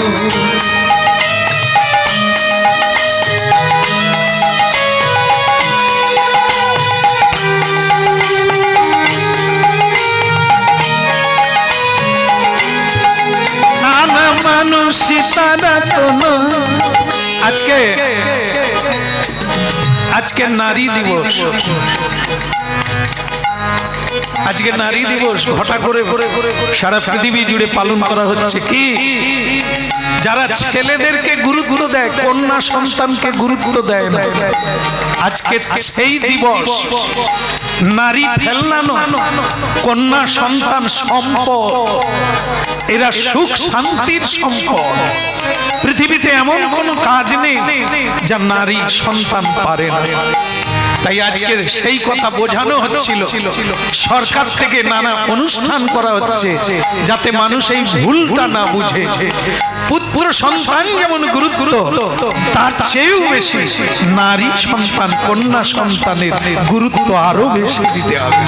নানা মানুষই তারা তো নয়। আজকে নারী দিবস, আজকে নারী দিবস ঘটা করে সারা পৃথিবী জুড়ে পালন করা হচ্ছে। কি যারা ছেলেদেরকে গুরুত্ব দেয়, কন্যা সন্তানকে গুরুত্ব দেয় না, আজকে সেই দিবস। নারী ফেলনা নয়, কন্যা সন্তান সম্পদ, এরা সুখ শান্তির সম্পদ। পৃথিবীতে এমন কোন কাজ নেই যা নারী সন্তান পারে না। তাই আজকে সেই কথা বোঝানো হচ্ছিল, সরকার থেকে নানা অনুষ্ঠান করা হচ্ছে যাতে মানুষ এই ভুলটা না বুঝে। পুত্র সন্তান যেমন গুরুত্ব, তার চেয়েও বেশি নারী সন্তান, কন্যা সন্তানের গুরুত্ব আরো বেশি দিতে হবে।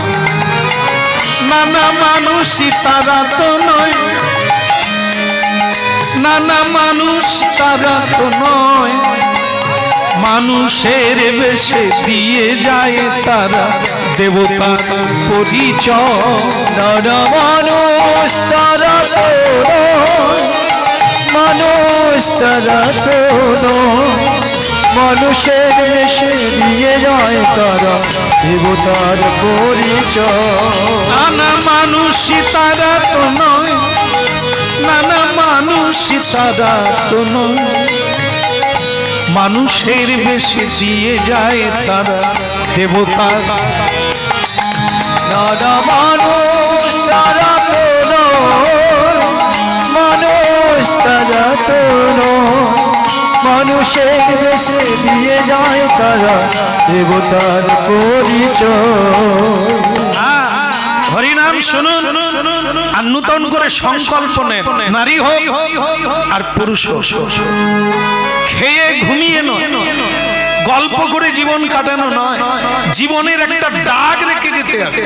নানা মানুষই তারা তো নয়, নানা মানুষ তারা তো নয়, মানুষের বেশে দিয়ে যায় তারা দেবতার পরিচয়। নানা মানুষ তারা তো নয়, মানুষ তারা তো নয়, মানুষের বেশে দিয়ে যায় তারা দেবতার পরিচয়। নানা মানুষই তারা তো নয়, নানা মানুষই তারা তো নয়, মানুষের বেশে দিয়ে যায় তারা দেবতার। নানা মানুষ তারা তো নয়, মানুষ তারা তো নয়, মানুষের বেশে দিয়ে যায় তারা দেবতার পরিচয়। হরিনাম শুনুন আর নূতন করে সংকল্প নেন, নারী হোক আর পুরুষ হোক, খেয়ে ঘুমিয়ে নয়, গল্প করে জীবন কাটানো নয়, জীবনের একটা দাগ রেখে যেতে হবে,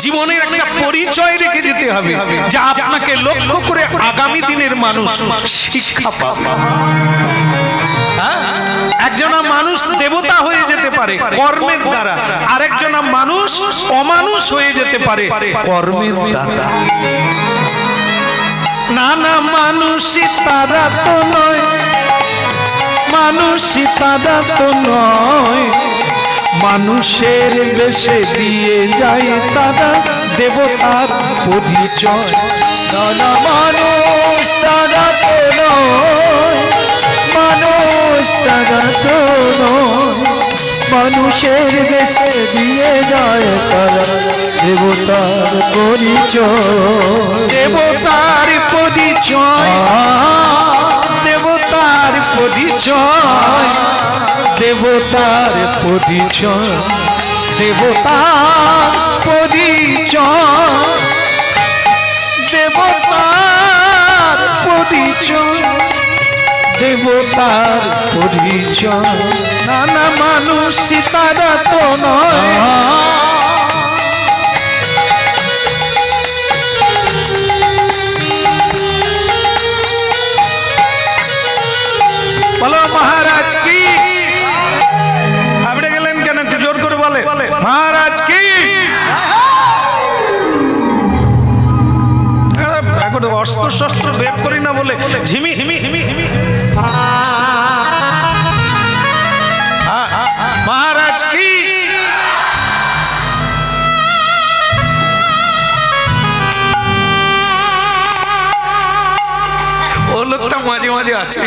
জীবনের একটা পরিচয় রেখে যেতে হবে যা আপনাকে লক্ষ্য করে আগামী দিনের মানুষ শিক্ষা পাবে। একজনা মানুষ দেবতা হয়ে যেতে পারে কর্মের দ্বারা, আরেকজনা মানুষ অমানুষ হয়ে যেতে পারে কর্মের দ্বারা। নানা মানুষই তারা তো নয়, মানুষই তারা তো নয়, মানুষের বেশে দিয়ে যায় তারা দেবতার পরিচয়। নানা মানুষ তারা তো নয়, মানুষ তারা তো নয়, মানুষের বেশে দিয়ে যায় তারা দেবতার পরিচয়। দেবতার পরিচয়, দেবতার পরিচয়, দেবতার পরিচয়, দেবতার পরিচয়, দেবতার পরিচয়, দেবতার পরিচয়। নানা মানুষই তারা তো নয়, বলো মহারাজ মাঝে মাঝে আছে।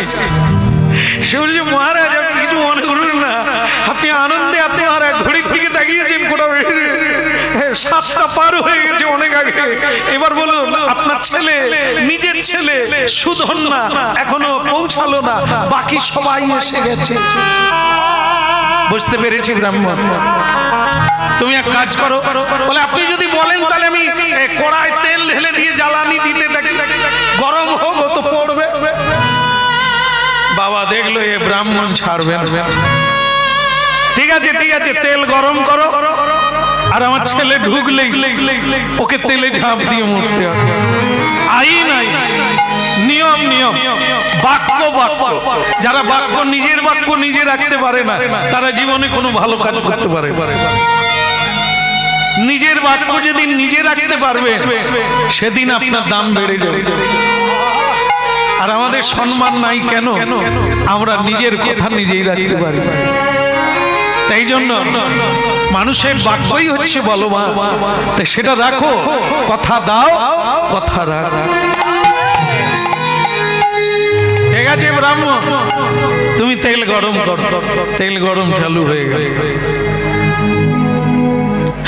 সে বলছে মহারাজ আপনি কিছু মনে করুন না, আপনি আনন্দে আত্মহারা ঘড়ির দিকে তাকিয়েছেন, কোটা 7টা পার হয়ে গেছে অনেক আগে। এবার বলুন আপনার ছেলে, নিজের ছেলে সুধন্যা এখনো পৌঁছালো না, বাকি সবাই এসে গেছে। বুঝতে পেরেছি ব্রাহ্মণ, তুমি এক কাজ করো, বলে আপনি যদি বলেন তাহলে আমি কড়াই তেল ঢেলে দিয়ে জ্বালানি দিতে থাকি, গরম হোক ও তো পড়বে। বাবা দেখলো এ ব্রাহ্মণ ছাড়বে না। ঠিক আছে ঠিক আছে, তেল গরম করো, আর আমার ছেলে ঢুকলেই ওকে তেলে ঝাঁপ দিয়ে মরতে হবে। আইন আইন, নিয়ম নিয়ম, বাক্য বাক্য। যারা বাক্য নিজের বাক্য নিজে রাখতে পারে না তারা জীবনে কোনো ভালো কাজ করতে পারে। নিজের বাক্য যেদিন নিজে রাখতে পারবে সেদিন আপনার দাম বেড়ে যাবে। আর আমাদের সম্মান নাই কেন? আমরা নিজের কথা নিজেই রাখতে পারি। তাই জন্য মানুষের বাক্যই হচ্ছে বলবান, তাই সেটা রাখো, কথা দাও, কথা রাখ। ঠিক আছে ব্রাহ্মণ, তুমি তেল গরম করো। তেল গরম চালু হয়ে গেছে।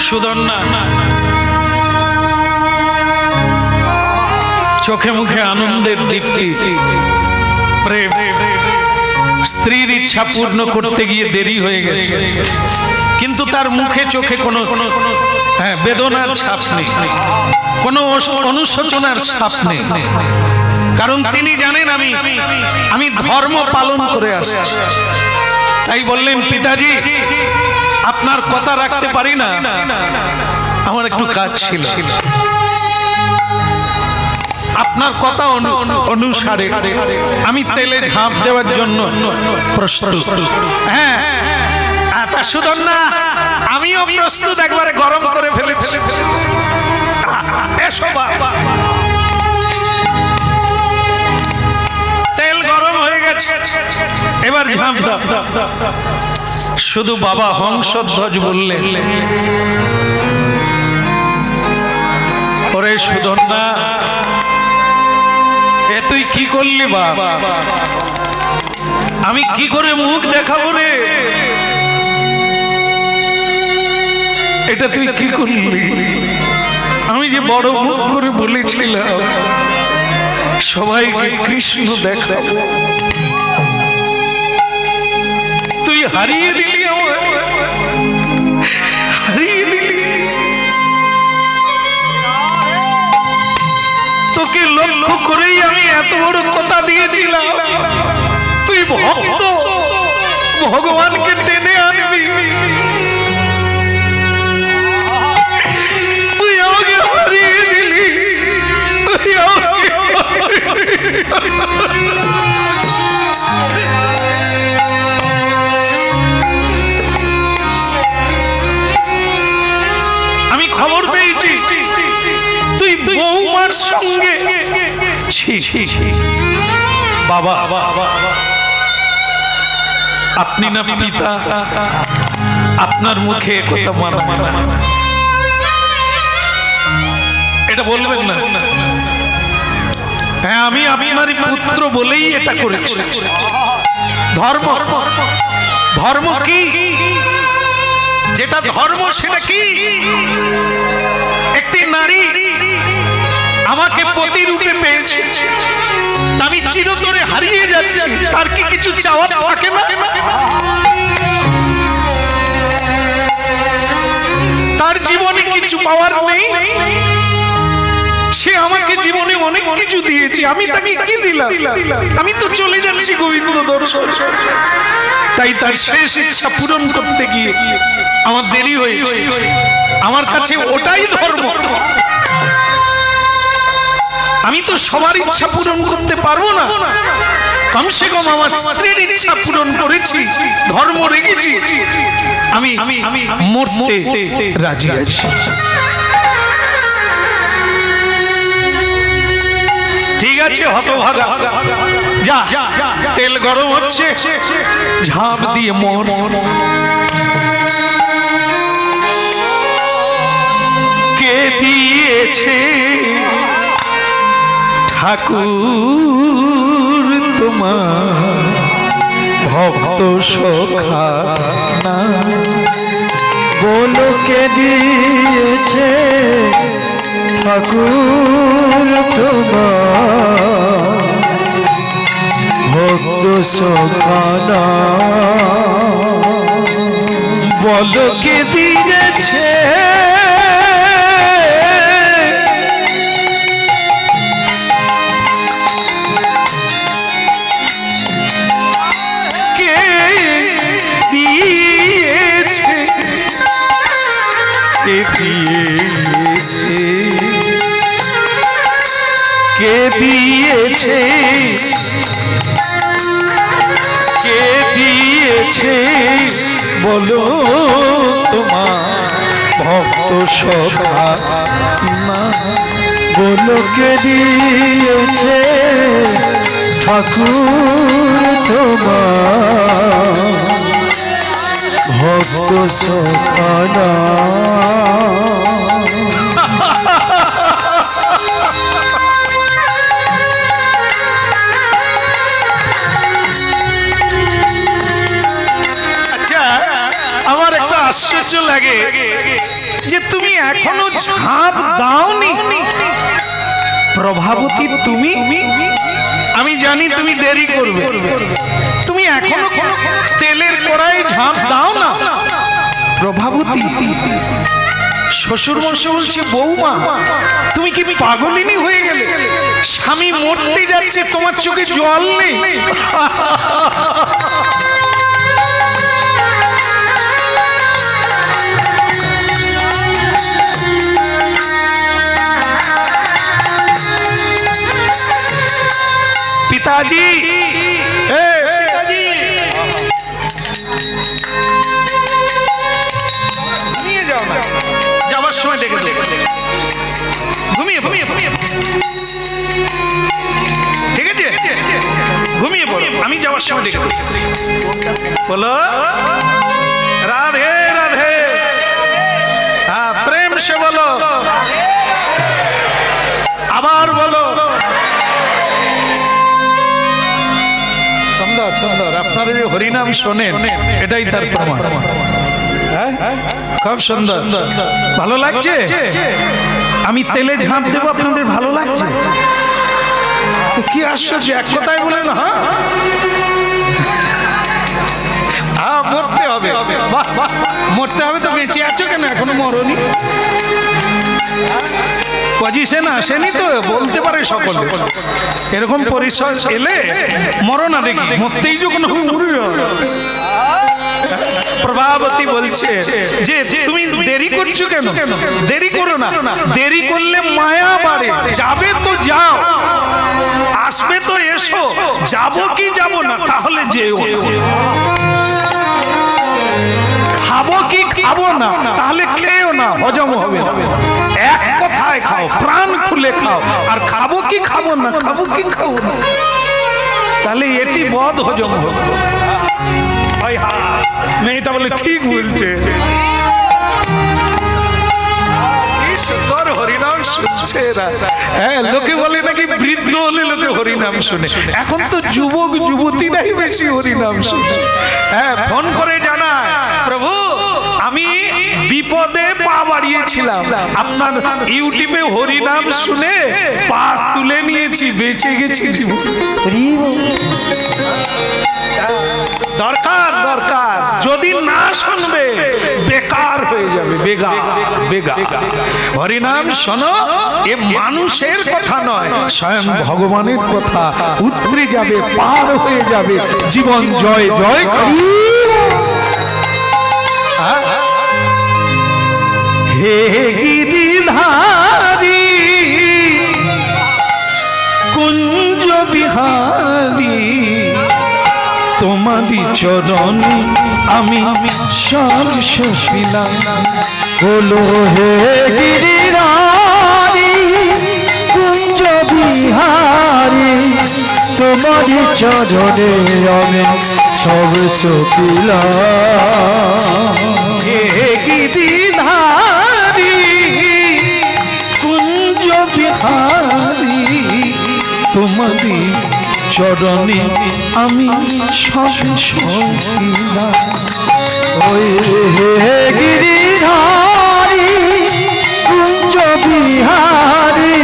সুধন্যা চোখে মুখে আনন্দের দীপ্তি, প্রেম। স্ত্রীর ইচ্ছা পূর্ণ করতে গিয়ে দেরি হয়ে গেছে, কিন্তু তার মুখে চোখে কোনো বেদনার ছাপ নেই, কোনো অনুশোচনার ছাপ নেই। কারণ তিনি জানেন আমি ধর্ম পালন করে আসছি। তাই বললেন পিতাজি আপনার কথা রাখতে পারি না, আমার একটু কাজ ছিল। আপনার কথা অনুসারে আমি তেলে ঝাঁপ দেওয়ার জন্য প্রস্তুত। হ্যাঁ তা সুধন্যা আমিও প্রস্তুত, একবারে গরম করে ফেলেছি। এসো বাবা, তেল গরম হয়ে গেছে, এবার ঝাঁপ দাও। শুধু বাবা হংসধ্বজ বললেন, ওরে সুধন্যা এ তুই কি করলি বাবা? আমি কি করে মুখ দেখাবো রে? এটা তুই কি করলি? আমি যে বড় মুখ করে বলেছিলাম সবাইকে কৃষ্ণ দেখাবো, তুই হারিয়ে দিলি, হারিয়ে দিলি। তোকে লক্ষ্য করেই আমি এত বড় কথা দিয়েছিলাম, তুই ভক্ত, ভগবানকে টেনে আনবি, তুই আমাকে হারিয়ে দিলি, তুই আমাকে আমি খবর পেয়েছি তুই বৌমার সঙ্গে। বাবা আপনি না পিতা, আপনার মুখে কথা মানবে না, এটা বলবেন না। হ্যাঁ আমি আপনার পুত্র বলেই এটা করেছি। ধর্ম, ধর্ম কি? যেটা ধর্ম সেটা কি? একটি নারী আমাকে পতি রূপে পেয়েছে, আমি চিরতরে হারিয়ে যাচ্ছি, তার কি কিছু চাওয়া থাকে না? তার জীবনে কিছু পাওয়ার নেই, সে আমাকে জীবনে অনেক কিছু দিয়েছে, আমি তাকে কি দিলাম? আমি তো চলে যাচ্ছি গোবিন্দ দর্শন। তাই তার শেষ ইচ্ছা পূরণ করতে গিয়ে আমার দেরি হয়েছে। আমার কাছে ওটাই ধর্ম। আমি তো সবার ইচ্ছা পূরণ করতে পারবো না, কমসে কম আমার স্ত্রীর ইচ্ছা পূরণ করেছি, ধর্ম রেখেছি, আমি মরতে রাজি আছি। ঠিক আছে হতভাগা, যা, তেল গরম হচ্ছে, ঝাঁপ দিয়ে মর। কে দিয়েছে ঠাকুর তোমার ভক্ত সখা না। বলো কে দিয়েছে ঠাকুর তোমার ভক্ত সখানা। বলো কে দিয়েছে কে দিয়েছে কে দিয়েছে বলো তোমার ভক্ত সখা না। বলো কে দিয়েছে ঠাকুর তোমার ভক্ত সখানা। আমার একটা আশ্চর্য লাগে যে তুমি এখনো ঝাঁপ দাওনি। প্রভাবতী তুমি, আমি জানি তুমি দেরি করবে, তুমি এখনো তেলের কড়াই ঝাঁপ দাও না। প্রভাবতী শ্বশুর মশাই বলছে বৌমা তুমি কি পাগলিনী হয়ে গেলে? স্বামী মরতে যাচ্ছে, তোমার চোখে জল নেই? पिताजी घूमिए जाओ ना, যাওয়ার সময় ডেকে দেবো। ঘুমিয়ে ঘুমিয়ে ঘুমিয়ে ঠিক আছে, ঘুমিয়ে পড়ো, আমি যাওয়ার সময় ডেকে দেবো। বলো রাধে রাধে। হ্যাঁ প্রেম সে বলো, আবার বলো। সুন্দর সুন্দর, আপনারা যে হরিনাম শোনেন এটাই তার প্রমাণ। খুব সুন্দর, ভালো লাগছে? আমি তেলে ঝাঁপ দেবো, আপনাদের ভালো লাগছে? কি আশ্চর্য, এক কথায় বলেন হ্যাঁ হ্যাঁ মরতে হবে। মরতে হবে তো, বেঁচে আছো কেন? এখনো মরনি, পজিশন আসেনি তো বলতে পারে সকলে। এরকম পরিসর এলে মরো না, দেখি মরতেই যখন প্রভাবতী বলছে যে তুমি দেরি করছো কেন? দেরি করো না, দেরি করলে মায়া বাড়ে। যাবে তো যাও, আসবে তো এসো, যাবো কি যাবো না? তাহলে যেও। খাবো কি খাবো না? তাহলে খেয়েও না, হজম হবে না। এক কথায় খাও, প্রাণ খুলে খাও। আর খাবো কি খাবো না, খাবো কি খাবো না, তাহলে এটি বদ হজম হবে। মেয়েটা বলে ঠিক বলছে, হরিনাম শুনছে। হ্যাঁ লোকে বলে নাকি বৃদ্ধ হলে লোকে হরিনাম শুনে, এখন তো যুবক যুবতীরাই বেশি হরিনাম শুনে। হ্যাঁ ফোন করে জানায় প্রভু আমি বিপদে পা বাড়িয়েছিলাম, আপনার ইউটিউবে হরিনাম শুনে পা তুলে নিয়েছি, বেঁচে গেছি। দরকার দরকার, যদি না শুনবে বেকার হয়ে যাবে, বেগা বেগা। হরিনাম শোনো, এ মানুষের কথা নয়, স্বয়ং ভগবানের কথা। উতরে যাবে, পার হয়ে যাবে, জীবন জয় জয়। হে গিরিধারী কুঞ্জ বিহারী, তোমারি চরণে আমি সর্বশিলাম। বলো হে গিরিধারী কুঞ্জ বিহারী, তোমারি চরণে আমি সব সকিলাম। হে গিরিধারী কুঞ্জ বিহারী, তোমারি চরণে চরণে আমি সব সখিলাম। ওই হে গিরিধারী কুঞ্জ বিহারী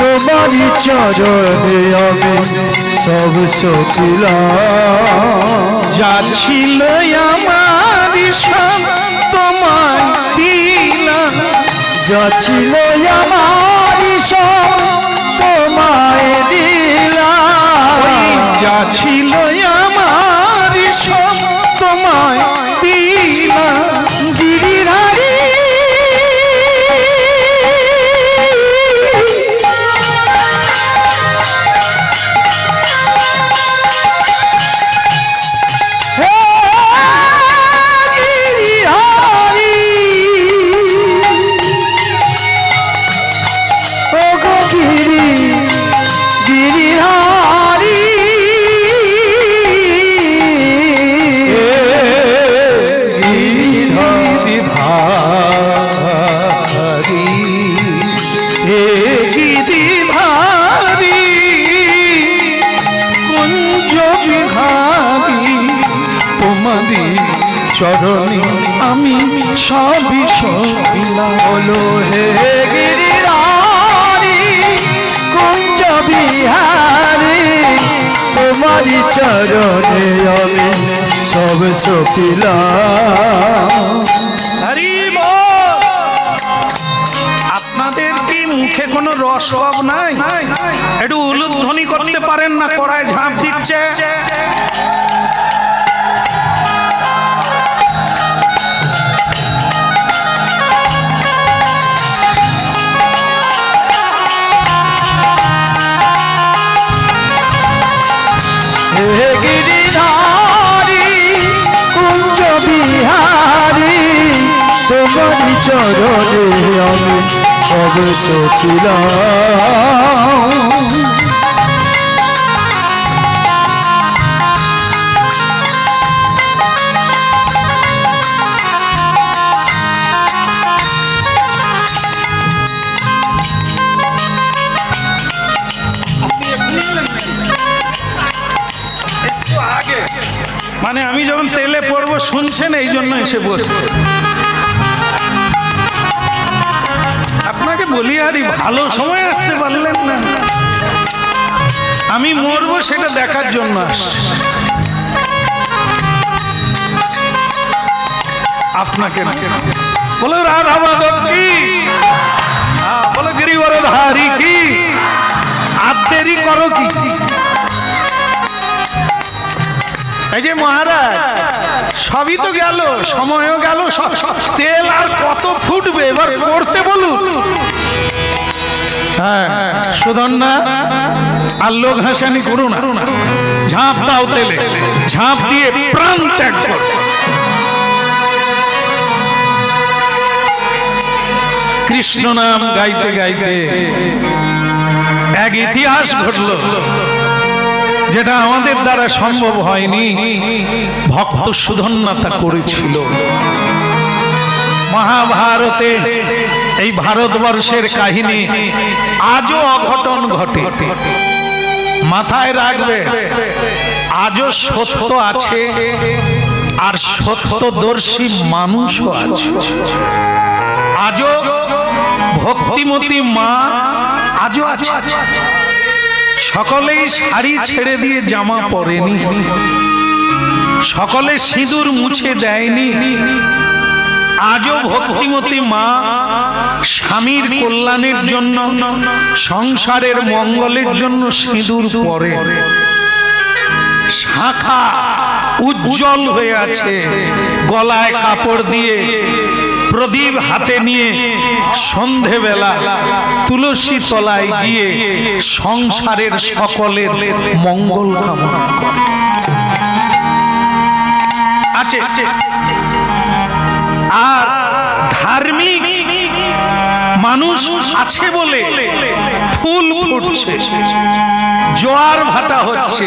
তোমারি চরণে আমি সব সখিলাম। যা ছিল আমার সব তোমায় দিলাম, যা ছিল আমার সব তোমায় দিলাম। যা ছিল আমার সব তোমায় দিলাম। গিরিধারী চরণে আমি সবই সখিলাম। বলো হে গিরিধারী কুঞ্জ বিহারী তোমারি চরণে আমি সব সখিলাম। হরি বল। আপনাদের কি মুখে কোনো রসভাব নাই? একটু উলুধ্বনি করতে পারেন না? কড়ায় ঝাঁপ দিচ্ছে। হে গিরিধারী কুঞ্জ বিহারী তোমারি চরণে আমি সব সখিলাম। মানে আমি যখন তেলে পড়বো শুনছেন, এই জন্য এসে বসছে। আপনাকে বলি আরে ভালো সময় আসতে পারলেন না। আমি মরবো সেটা দেখার জন্য আসছি। আপনাকে না বলো রাধা মাধব কি, বলো গিরিবরধারী কি, আর দেরি করো কি? এই যে মহারাজ সবই তো গেল, সময়ও গেল, তেল আর কত ফুটবে, এবার করতে বলুন। হ্যাঁ সুধন্যা আর লোক হাসানি করো না, ঝাঁপ দাও তেলে, ঝাঁপ দিয়ে প্রাণ ত্যাগ করো। কৃষ্ণ নাম গাইতে গাইতে এক ইতিহাস ঘটলো যেটা আমাদের দ্বারা সম্ভব হয়নি, ভক্ত সুধন্যা তা করেছিল। মহাভারতে এই ভারতবর্ষের কাহিনী আজও অঘটন ঘটে। মাথায় রাখবে, আজও সত্য আছে আর সত্যদর্শী মানুষও আছে। আজও ভক্তিমতী মা আজও আছে। সকলেই শাড়ি ছেড়ে দিয়ে জামা পরেনি, সকলে সিঁদুর মুছে দেয়নি। আজও ভক্তিমতী মা স্বামীর কল্যাণের জন্য, সংসারের মঙ্গলের জন্য সিঁদুর পরে। শাখা উজ্জ্বল হয়ে আছে, গলায় কাপড় দিয়ে, প্রদীপ হাতে নিয়ে সন্ধেবেলা তুলসী তলায় গিয়ে সংসারের সকলের মঙ্গল কামনা করে। আছে আর ধার্মিক মানুষ আছে বলে ফুল ফুটছে, জোয়ার ভাটা হচ্ছে,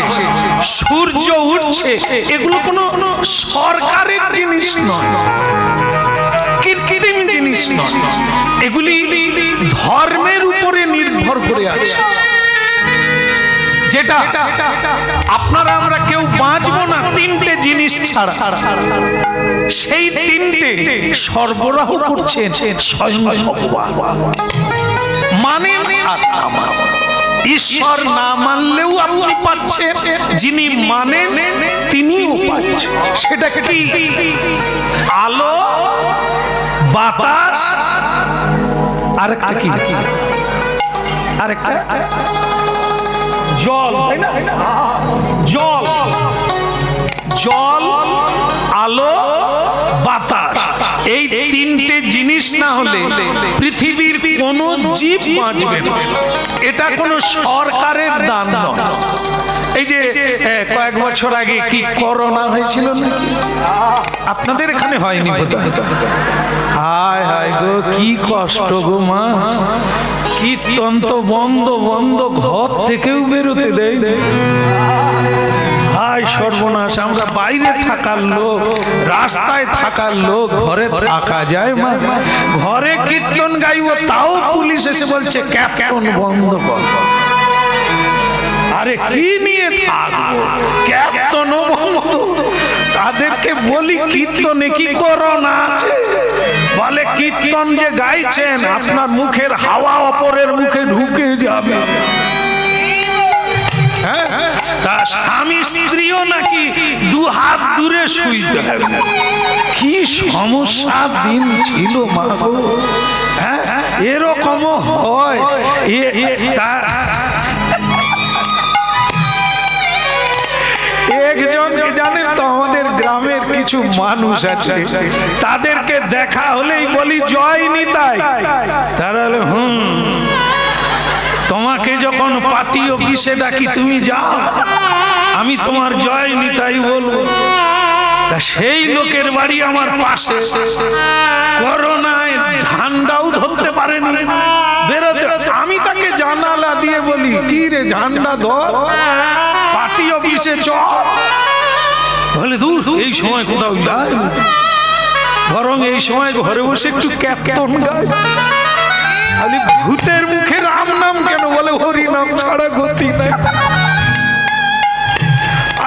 সূর্য উঠছে। এগুলো কোনো সরকারের জিনিস নয়, কৃত্রিম জিনিস নয়, এগুলি ধর্মের উপরে নির্ভর করে আছে। যেটা আপনারা আমরা কেউ বাঁচবো না তিনটে জিনিস ছাড়া, সেই তিনটে সরবরাহ করছেন স্বয়ং ভগবান। মানে ঈশ্বর না মানলেও আপনি পাচ্ছেন, যিনি মানেন তিনিও পাচ্ছেন। সেটা কি? আলো, বাতাস, আরেকটা কি? আরেকটা জল, তাই না? জল, জল, আলো, বাতাস, এই তিনটে জিনিস না হলে পৃথিবীর কোন জীব বাঁচবে না। এটা কোনো সরকারের দান নয়। এই যে কয়েক বছর আগে কি করোনা হয়েছিল না, আপনাদের এখানে হয়নি বোধহয়? হায় হায় গো, কি কষ্ট গো মা, কীর্তন তো বন্ধ বন্ধ, ঘর থেকেও বেরোতে দেয়। হায় সর্বনাশ, আমরা বাইরে থাকার লোক, রাস্তায় থাকার লোক, ঘরে থাকা যায় মা? ঘরে কীর্তন গাইব তাও পুলিশ এসে বলছে কীর্তন বন্ধ কর। আরে কি নিয়ে থাকবো, কীর্তনও বন্ধ। তাদেরকে বলি কীর্তনে কি করোনা আছে? বলে কীর্তন যে গাইছেন আপনার মুখের হাওয়া অপরের মুখে ঢুকে যাবে। তা স্বামী স্ত্রীও নাকি দু হাত দূরে শুইতে হবে। কি সমস্যা দিন ছিল মা গো, এরকমও হয়। একজনকে জানেন তো, আমাদের গ্রামের কিছু মানুষ আছে, তাদেরকে দেখা হলেই বলি জয় নিতাই। তারা হলো তোমাকে যখন পার্টি অফিসে ডাকি তুমি যাও, আমি তোমার জয় নিতাই বলবো। তা সেই লোকের বাড়ি আমার পাশে, করোনায় ঝান্ডাও ধরতে পারেনি, বেরোতে। আমি তাকে জানালা দিয়ে বলি কি রে ঝান্ডা ধর, পার্টি অফিসে চল। বলে দূর, এই সময় কোথাও যায় না, বরং এই সময় ঘরে বসে একটু কীর্তন গায়। খালি ভূতের মুখে রাম নাম কেন? বলে হরি নাম ছাড়া গতি নাই।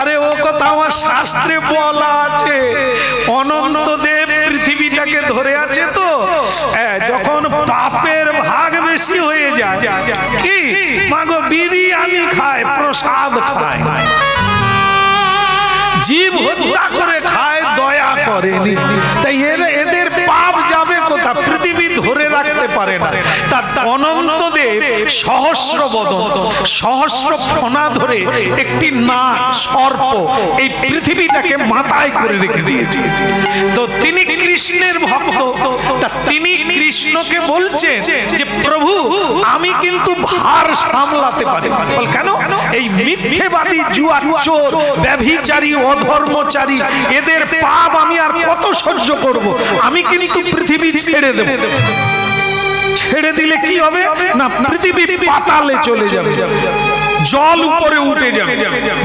আরে ও কথা আমার শাস্ত্রে বলা আছে। অনন্ত দেব পৃথিবীটাকে ধরে আছে তো, যখন পাপের ভাগ বেশি হয়ে যায়, কি মাগো বিরিয়ানি খায়, প্রসাদ খায়, জীব হত্যা করে খায়, দয়া করেনি। তাই এদের পাপ যাবে কোথা? পৃথিবী ধরে রাখতে পারে না। তার অনন্ত দেব সহস্র বদন, সহস্র ফণা ধরে একটি নাগ সর্প এই পৃথিবীটাকে মাথায় করে রেখে দিয়েছে। তো তিনি কৃষ্ণের ভক্ত, তা তিনি কৃষ্ণকে বলছেন যে প্রভু আমি কিন্তু ভার সামলাতে পারি। বল কেন? এই মিথ্যেবাদী, জুয়াচোর, ব্যভিচারী, অধর্মচারী, এদের পাপ আমি আর কত সহ্য করব? আমি কিন্তু পৃথিবী ছেড়ে দেব। ছেড়ে দিলে কি হবে না, পৃথিবী পাতালে চলে যাবে, জল উপরে উঠে যাবে।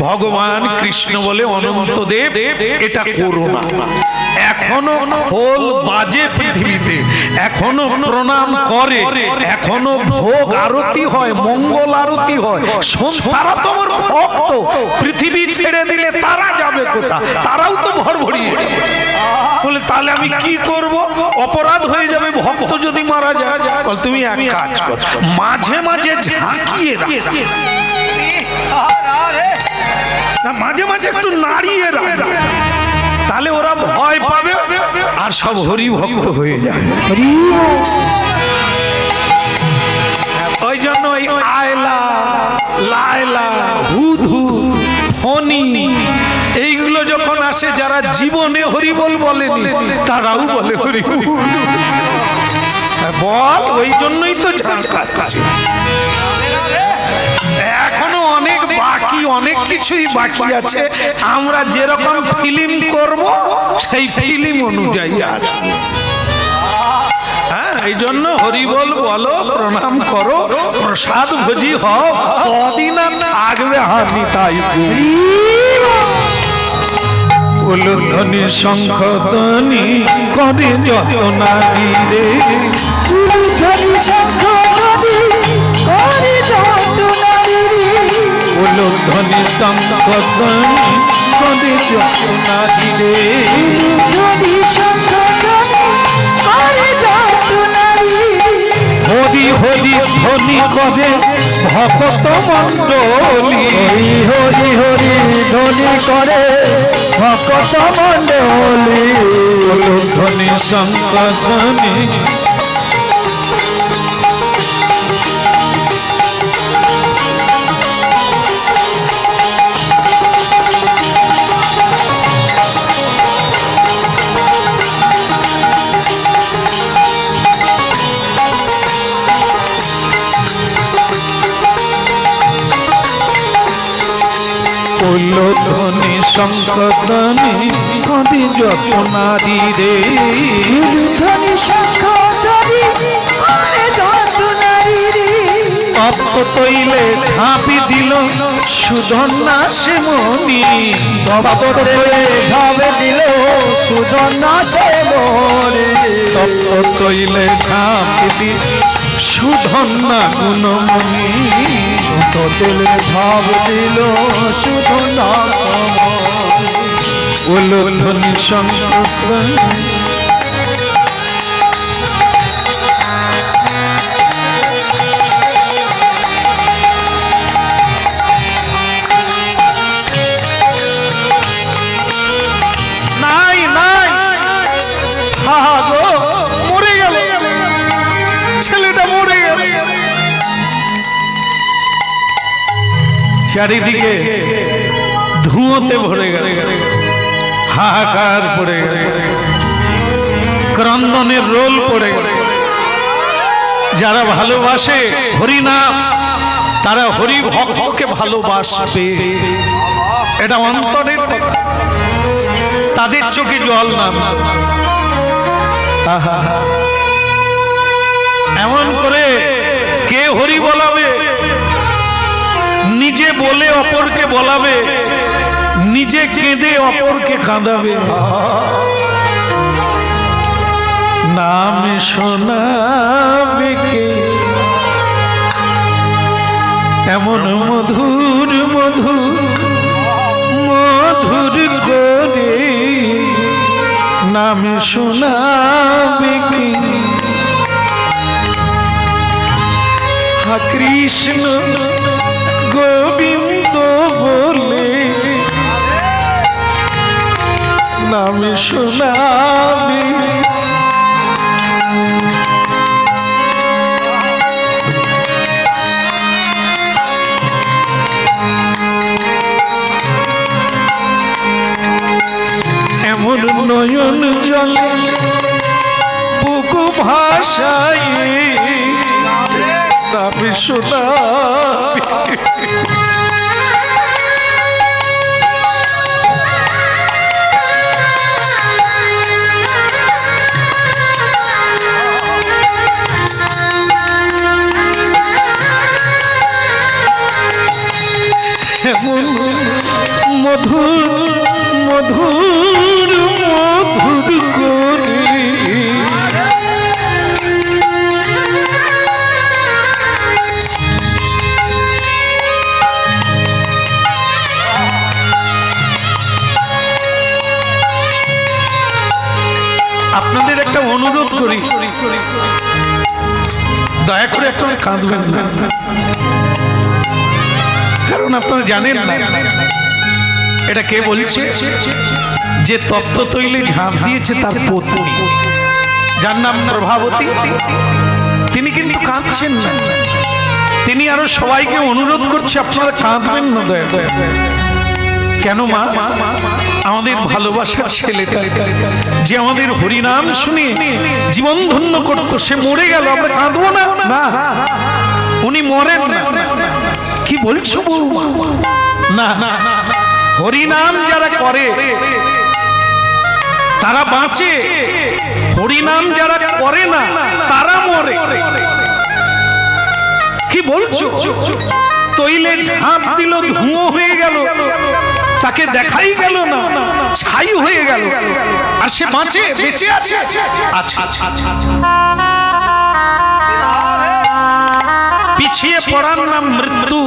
ভগবান কৃষ্ণ বলে অনন্ত দেব এটা করো না। এখনো খোল বাজে পৃথিবীতে, এখনো প্রণাম করে, এখনো ভোগ আরতি হয়, মঙ্গল আরতি হয়। তারা তোমার ভক্ত, পৃথিবী ছেড়ে দিলে তারা যাবে কোথা? তারাও তো ভর ভরিয়ে। বলে তাহলে আমি কি করব? অপরাধ হয়ে যাবে ভক্ত যদি মারা যায়। বল তুমি এক কাজ কর, মাঝে মাঝে ঝাঁকিয়ে রাখ, মাঝে মাঝে একটু নাড়িয়ে রাখ, তাহলে ওরা ভয় পাবে আর সব হরি ভক্ত হয়ে যাবে। ওই জন্য ওই আয়লা, লায়লা, হুধু, ফণি এইগুলো যখন আসে, যারা জীবনে হরিবল বলেনি তারাও বলে হরিবল বল। ওই জন্যই তো ঝাঁকাচ্ছে। এখনো অনেক বাকি, অনেক কিছুই বাকি আছে। আমরা যেরকম ফিল্ম করব সেই ফিল্ম অনুযায়ী আসবে। এই জন্য হরিবল বলো, প্রণাম করো, প্রসাদ ভোজি হও, কদিন থাকবে হানি তাই। উলুধ্বনি শঙ্খ ধ্বনি করে যত নারী রে, উলুধ্বনি শঙ্খ ধ্বনি করে যত নারী রে, উলুধ্বনি শঙ্খধ্বনি করে যতনারী রে। যদি শঙ্খধ্বনি করে যতনারী, হরি হরি ধ্বনি করে ভক্ত মণ্ডলী। হরি হরি ধ্বনি করে ভক্ত মণ্ডলী। উলুধ্বনি শঙ্খধ্বনি উলুধ্বনি শঙ্খধ্বনি করে যতনারী রে। ধ্বনি শঙ্খধ্বনি করে যতনারী রে। তপ্ত তৈলে ঝাঁপি দিল সুধন্যা শ্যামণি। তপ্ত তৈলে ঝাঁপি দিল সুধন্যা শ্যামণি। তপ্ত তৈলে ঝাঁপি দিল সুধন্যা গুণমণি। তৈলে ঝাঁপ দিল সুধন্যা গুণমণি। উলুধ্বনি শঙ্খধ্বনি নাই নাই, হা হা গো, মরে গেল ছেলেটা, মরে গেল। চারিদিকে ধুঁয়োতে ভরে গেল, হাহাকার পড়ে গেল, ক্রন্দনের রোল পড়ে গেল। যারা ভালোবাসে হরিনাম তারা হরি ভক্তকে ভালোবাসবে, এটা অন্তরের কথা। তাদের চোখে জল নাম। এমন করে কে হরি বলাবে? নিজে বলে অপরকে বলাবে, নিজে কেঁদে অপরকে কাঁদাবে। নাম শোনাবে কে এমন মধুর মধুর মধুর করে? নাম শোনাবে কে? হা কৃষ্ণ গোবিন্দ বলে নাম শোনাবে। এমন নয়ন জলে বুক ভাষায় নাম শোনাবে। এমন মধুর মধুর মধুর করে আপনাদের একটা অনুরোধ করি, দয়া করে একটু কাঁদবেন না, কারণ আপনারা জানেন না এটা কে বলছে। যে তপ্ত তৈলে ঝাঁপ দিয়েছে তার পত্নী, যার নাম প্রভাবতী, তিনি কিন্তু কাঁদছেন না। তিনি আরো সবাইকে অনুরোধ করছে আপনারা কাঁদবেন না, দয়া দয়া। কেন মা? আমাদের ভালোবাসার ছেলেটা যে আমাদের হরিনাম শুনে জীবন ধন্য করতো, সে মরে গেল, আমরা কাঁদবো না? উনি মরেন না। কি বলছো বৌমা? না না, হরিনাম যারা করে তারা বাঁচে, হরিনাম যারা করে না তারা মরে। কি বলছো? তৈলে ঝাঁপ দিল, ধুঁয়ো হয়ে গেল, তাকে দেখাই গেল না, ছাই হয়ে গেল, আর সে বাঁচে, বেঁচে আছে। আচ্ছা, পিছিয়ে পড়ার নাম মৃত্যু,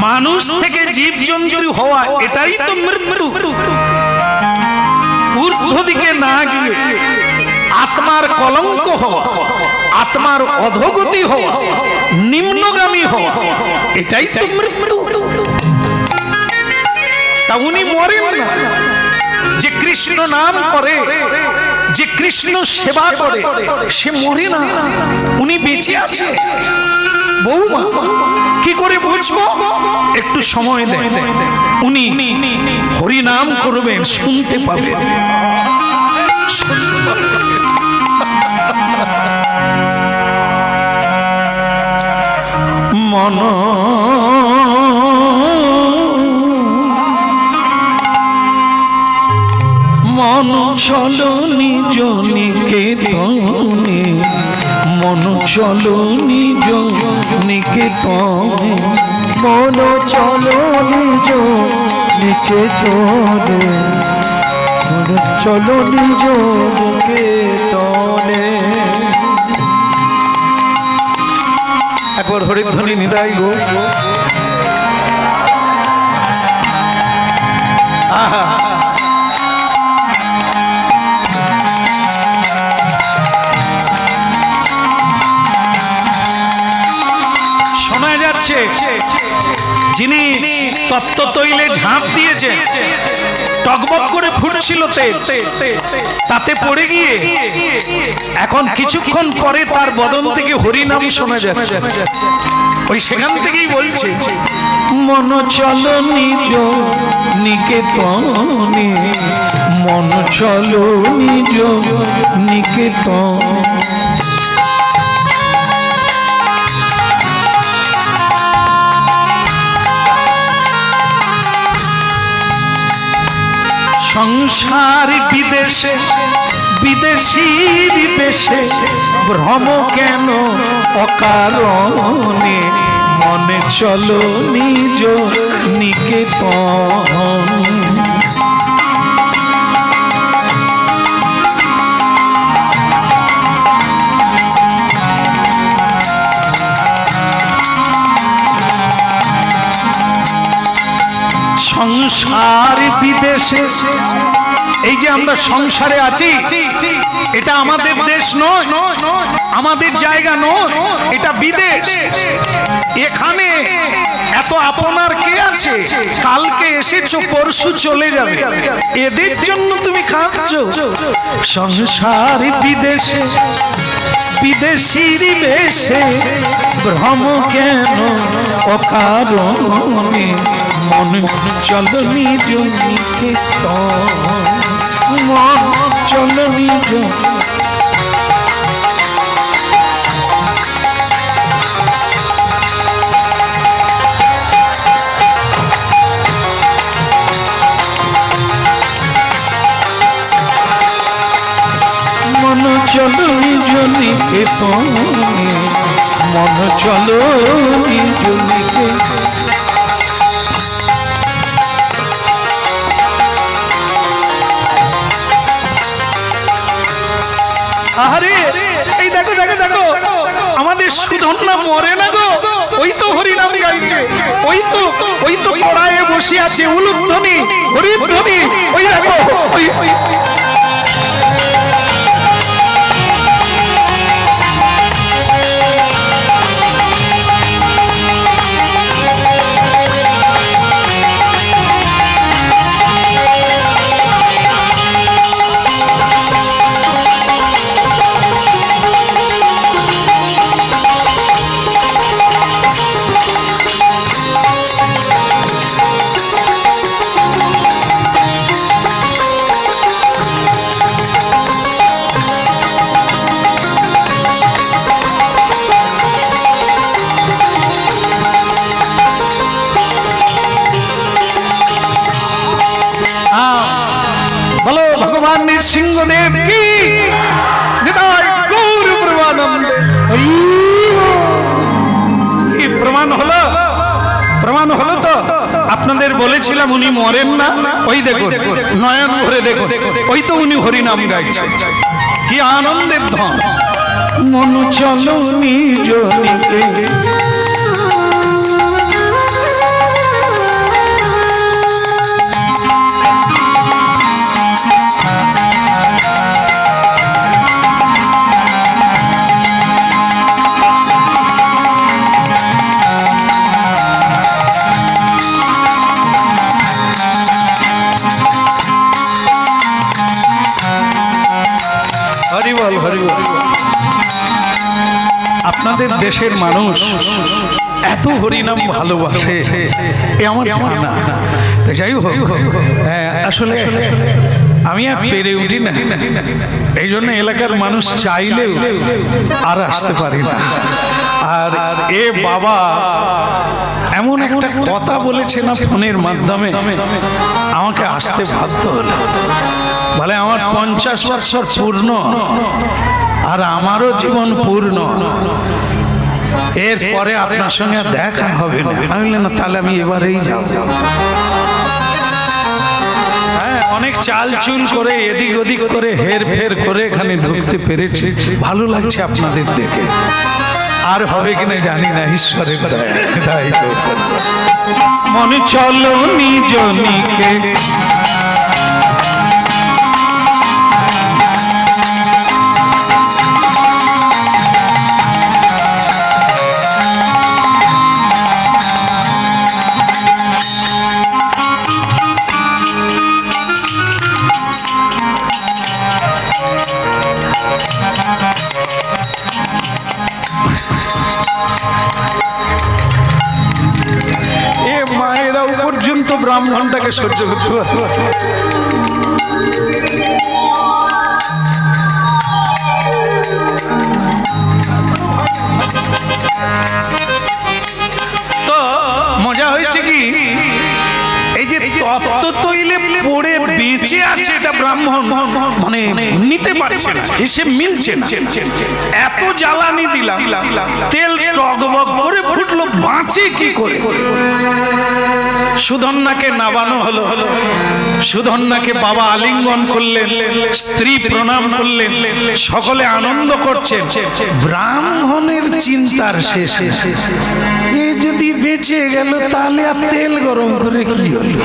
মানুষ থেকে জীব জন্তু হওয়া এটাই তো মৃত্যু। ঊর্ধ্ব দিকে না গিয়ে আত্মার কলঙ্ক হওয়া, আত্মার অধোগতি হওয়া, নিম্নগামী হওয়া, এটাই তো মৃত্যু। তা উনি মরেন না। যে কৃষ্ণ নাম করে, যে কৃষ্ণ সেবা করে, সে মরে না, উনি বেঁচে আছে। বৌমা কি করে বুঝবো? একটু সময় দেন, উনি হরি নাম করবেন, শুনতে পাবেন। মন মন চলো নিজ নিকেতনে, মন চলো নিজ নিকেতনে, মন চলো নিজ নিকেতনে, মন চলো নিজ নিকেতনে। একবার হরিধ্বনি নিদাই গো। আহা, শোনা যাচ্ছে যিনি তত্ত্ব তৈলে ঝাঁপ দিয়েছে, টকবক করে ফুটছিল তেল, তাতে পড়ে গিয়ে এখন কিছুক্ষণ পরে তার বদন থেকে হরিনাম শোনা যাচ্ছে। ওই সেখান থেকেই বলছে, মন চলো নিজ নিকেতনে, মন চলো নিজ নিকেতনে। সংসার বিদেশে বিদেশির বেশে, ভ্রম কেন অকারণে, মনে চলো নিজ নিকেতনে। সংসার বিদেশে, এই যে আমরা সংসারে আছি, এটা আমাদের দেশ নয়, আমাদের জায়গা নয়, এটা বিদেশ। এখানে এত আপনার কে আছে? কালকে এসেছো, পরশু চলে যাবে, এদের জন্য তুমি কাঁদছো। সংসার বিদেশে বিদেশির বেশে, ভ্রম কেন অকারণে, মন চলো নিজ নিকেতনে, মন চলো নিজ। মন চলো নিজ নিকেতনে, মন চলো নিজ নিকেতনে। আরে এই দেখো দেখো দেখো, আমাদের সুধন্যা মরে না গো, ওই তো হরিনাম গাইছে, ওই তো পড়ায় বসে আছে, উলুধ্বনি হরিধ্বনি, ওই দেখো ওই। বলো ভগবান নৃসিংহদেব কি, হৃদয় গৌর প্রমানন্দে। কি প্রমাণ হলো? প্রমাণ হলো তো? আপনাদের বলেছিলাম উনি মরেন না, ওই দেখুন নয়ন ভরে দেখুন, ওই তো উনি হরিনাম গাইছেন। কি আনন্দের ধন। মন চলো নিজ নিকেতনে, হরিবল হরিবল। আপনাদের দেশের মানুষ এত হরিনাম ভালোবাসে এ আমার জানা। যাই হোক, হ্যাঁ, আসলে আমি আর পেরে উঠি না, এই জন্য এলাকার মানুষ চাইলেও আর আসতে পারি না। আর এ বাবা এমন একটা কথা বলেছে না ফোনের মাধ্যমে, আমাকে আসতে বাধ্য হলো। বলে আমার 50 বছর পূর্ণ আর আমারও জীবন পূর্ণ, এরপরে আপনার সঙ্গে দেখা হবে না। আমি বললাম না, তাহলে আমি এবারেই যাব। হ্যাঁ, অনেক চাল চুল করে এদিক ওদিক করে হের ফের করে এখানে ঢুকতে পেরেছি, ভালো লাগছে আপনাদের দেখে। আর হবে কিনা জানি না, ঈশ্বরের দয়ায়। মনে চলো নিজ নিকে ব্রাহ্মণটাকে সহ্য করতে পারবো। তো মজা হয়েছে কি, এই যে তত্ত্ব তৈলে পড়ে বেঁচে আছে এটা ব্রাহ্মণ মানে নিতে পারছে না, এসে মিলছে না। এত জ্বালানি দিলাম, তেল টগবগ করে ফুটলো, বাঁচে কি করে? সুধন্যাকে নাবানো হলো, সুধন্যাকে বাবা আলিঙ্গন করলেন, স্ত্রী প্রণাম করলেন, সকলে আনন্দ করছেন। ব্রাহ্মণের চিন্তার শেষে এ যদি বেঁচে গেল তাহলে আর তেল গরম করে কি হলো?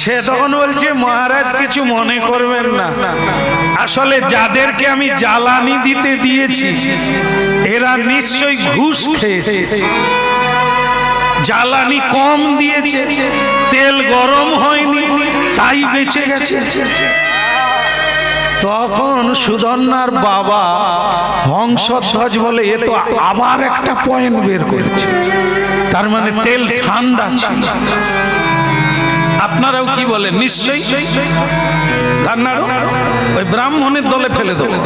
সে তখন বলছে, মহারাজ কিছু মনে করবেন না, আসলে যাদেরকে আমি জ্বালানি দিতে দিয়েছি এরা নিশ্চয়ই ঘুষ খেয়েছে, জ্বালানি কম দিয়েছে, তেল গরম হয়নি, তাই বেঁচে গেছে। তখন সুধন্যার বাবা হংসধ্বজ বলে, এ তো আবার একটা পয়েন্ট বের করেছে, তার মানে তেল ঠান্ডা ছিল। আপনারাও কি বলেন? নিশ্চয়ই ওই ব্রাহ্মণের দলে ফেলে দেবো।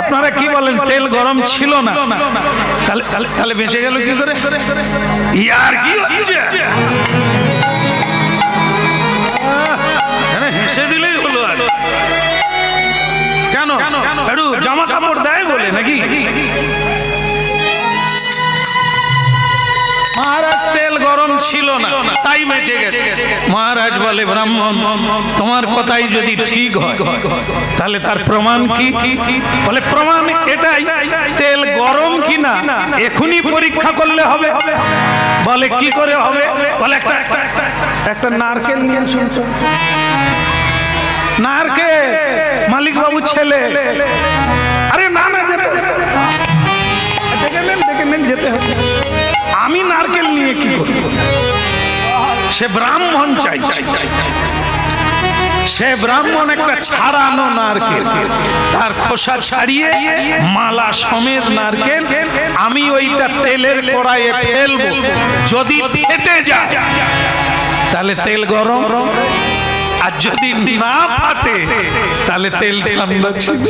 আপনারা কি বলেন? তেল গরম ছিল না, তাহলে বেঁচে গেল কি করে? ইয়ার কি হচ্ছে? হেসে দিলেই হলো। আর কেন একটু জামা কাপড় দেয় বলে নাকি? মহারাজ তেল গরম ছিল না তাই বেঁচে গেছে। মহারাজ বলে, ব্রাহ্মণ তোমার কথাই যদি ঠিক হয় তাহলে তার প্রমাণ কি? বলে, প্রমাণ এটাই, তেল গরম কিনা এখনই পরীক্ষা করলে হবে। বলে, কি করে হবে? বলে, একটা নারকেল নিয়ে আসুন। নারকেল মালিক বাবু ছেলে, আরে না না দেখে নেন যেতে হবে। আমি নারকেল নিয়ে কি করব? সে ব্রাহ্মণ চাই, সে ব্রাহ্মণ একটা ছাড়ানো নারকেল, তার খোসা ছাড়িয়ে মালা সমেত নারকেল আমি ওইটা তেলের কড়াইয়ে ফেলবো, যদি ফেটে যায় তাহলে তেল গরম, আর যদি না ফাটে তাহলে তেল ঠান্ডা ছিল।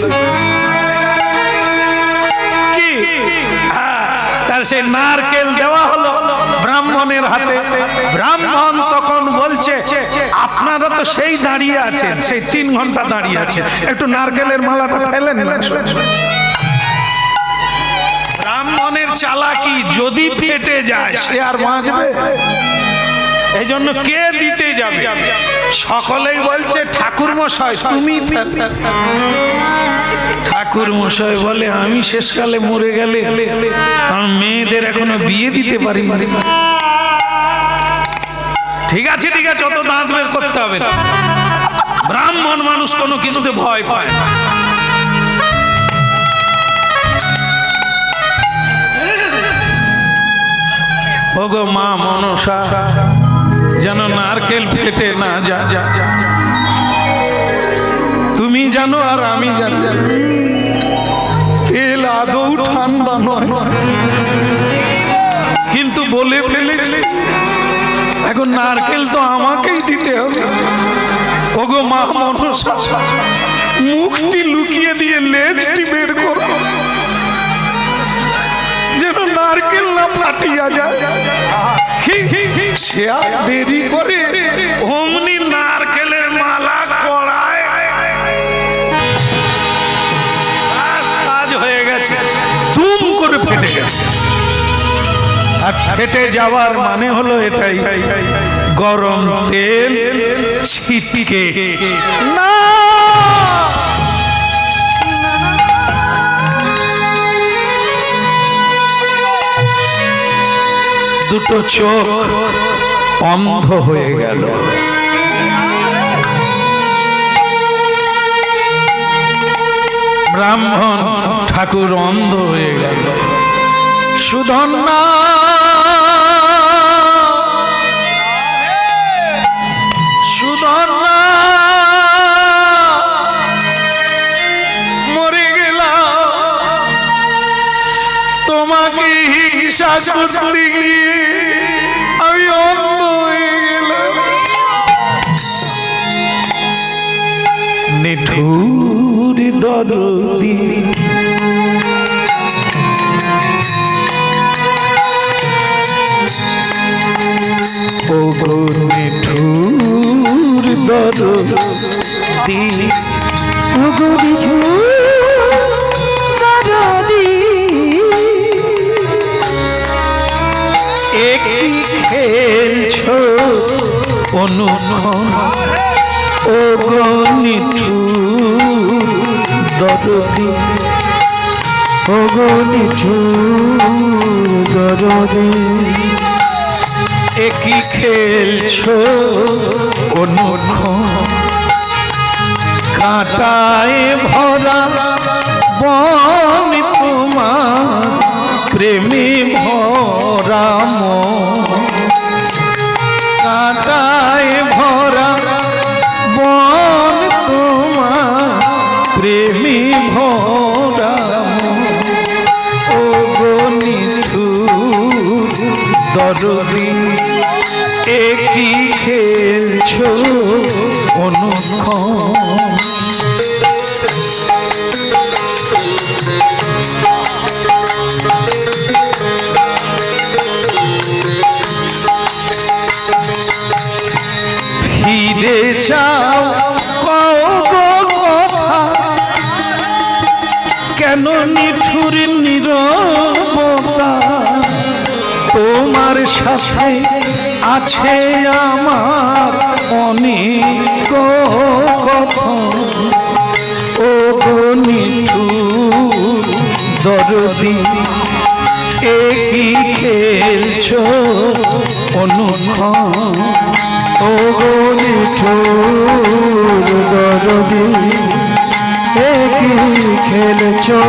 কি তার সেই নারকেল দেওয়া হলো ব্রাহ্মণের হাতে। ব্রাহ্মণ তখন বলছে, আপনারা তো সেই দাঁড়িয়ে আছেন, সেই 3 ঘন্টা দাঁড়িয়ে আছেন, একটু নারকেলের মালাটা ফেলেন না। ব্রাহ্মণের চালাকি, যদি ফেটে যায় সে আর বাঁচবে? এই জন্য কে দিতে যাবে? সকলেই বলছে, ঠাকুর মশাই তুমি। ঠাকুর মশাই বলে, আমি শেষকালে মরে গেলে আমার মেয়েদের এখনো বিয়ে দিতে পারি। ঠিক আছে ঠিক আছে, অত দাঁত বের করতে হবে না। ব্রাহ্মণ মানুষ কোনো কিছুতে ভয় পায় না। ওগো মা মনসা, যেন নারকেল ফেটে না যা, তুমি জানো আর আমি জানি তেল আদৌ ঠান্ডা নয়, কিন্তু বলে ফেলেছে এখন নারকেল তো আমাকেই দিতে হবে। ওগো মা মনসা, মুখটি লুকিয়ে দিয়ে লেজটি বের করো, যেন নারকেল না ফাটিয়া যায়। সে আর দেরি করে অমনি নারকেলের মালা করায়, কাজ হয়ে গেছে, দুম করে ফেটে গেছে। আর ফেটে যাওয়ার মানে হলো এটাই, গরম তেল ছিটকে না। দুটো চোখ অন্ধ হয়ে গেল। ব্রাহ্মণ ঠাকুর অন্ধ হয়ে গেল। সুধন্যা সুধন্যা মরে গেলাম, তোমাকে হিংসা করতে গিয়ে আমি অন্ধ হয়ে গেলাম। নিঠুর দরদি ও গো নিঠুর দরদি, ও গো নিঠুর দরদি, একই খেলছো অনুক্ষণ, ও গো নিঠুর দরদি, ও গো নিঠুর দরদি, একই খেলছো অনুক্ষণ, কাঁটায় ভরা বন তোমার প্রেমে ভরা মন, কাঁটায় ভরা বন তোমার প্রেমে ভরা মন, ও গো নিঠুর দরদি, একই খেলছো অনুক্ষণ। ফিরে যাও কও গো কথা, কেন নিঠুর নীরবতা, তোমার সাথে আছে আমার অনেক কথা, ও গো নিঠুর দরদি, একই খেলছো অনুক্ষণ, ও গো নিঠুর দরদি, একই খেলছো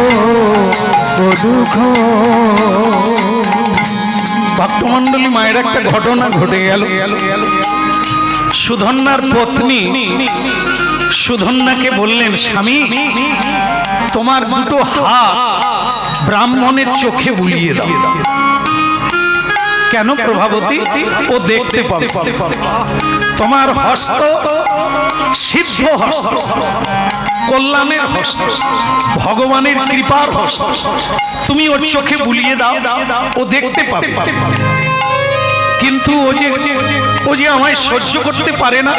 অনুক্ষণ। ভক্তমণ্ডলী, মায়ের একটা ঘটনা ঘটে গেল। সুধন্যার পত্নী সুধন্যাকে বললেন, স্বামী তোমার দুটো হাত ব্রাহ্মণের চোখে বুলিয়ে দাও। কেন প্রভাবতী? ও দেখতে পাবে। তোমার হস্ত সিদ্ধ হস্ত, কল্যাণের হস্ত, ভগবানের কৃপার হস্ত, তুমি ওর চোখে বুলিয়ে দাও, ও দেখতে পাবে। কিন্তু ও যে আমায় সহ্য করতে পারে না।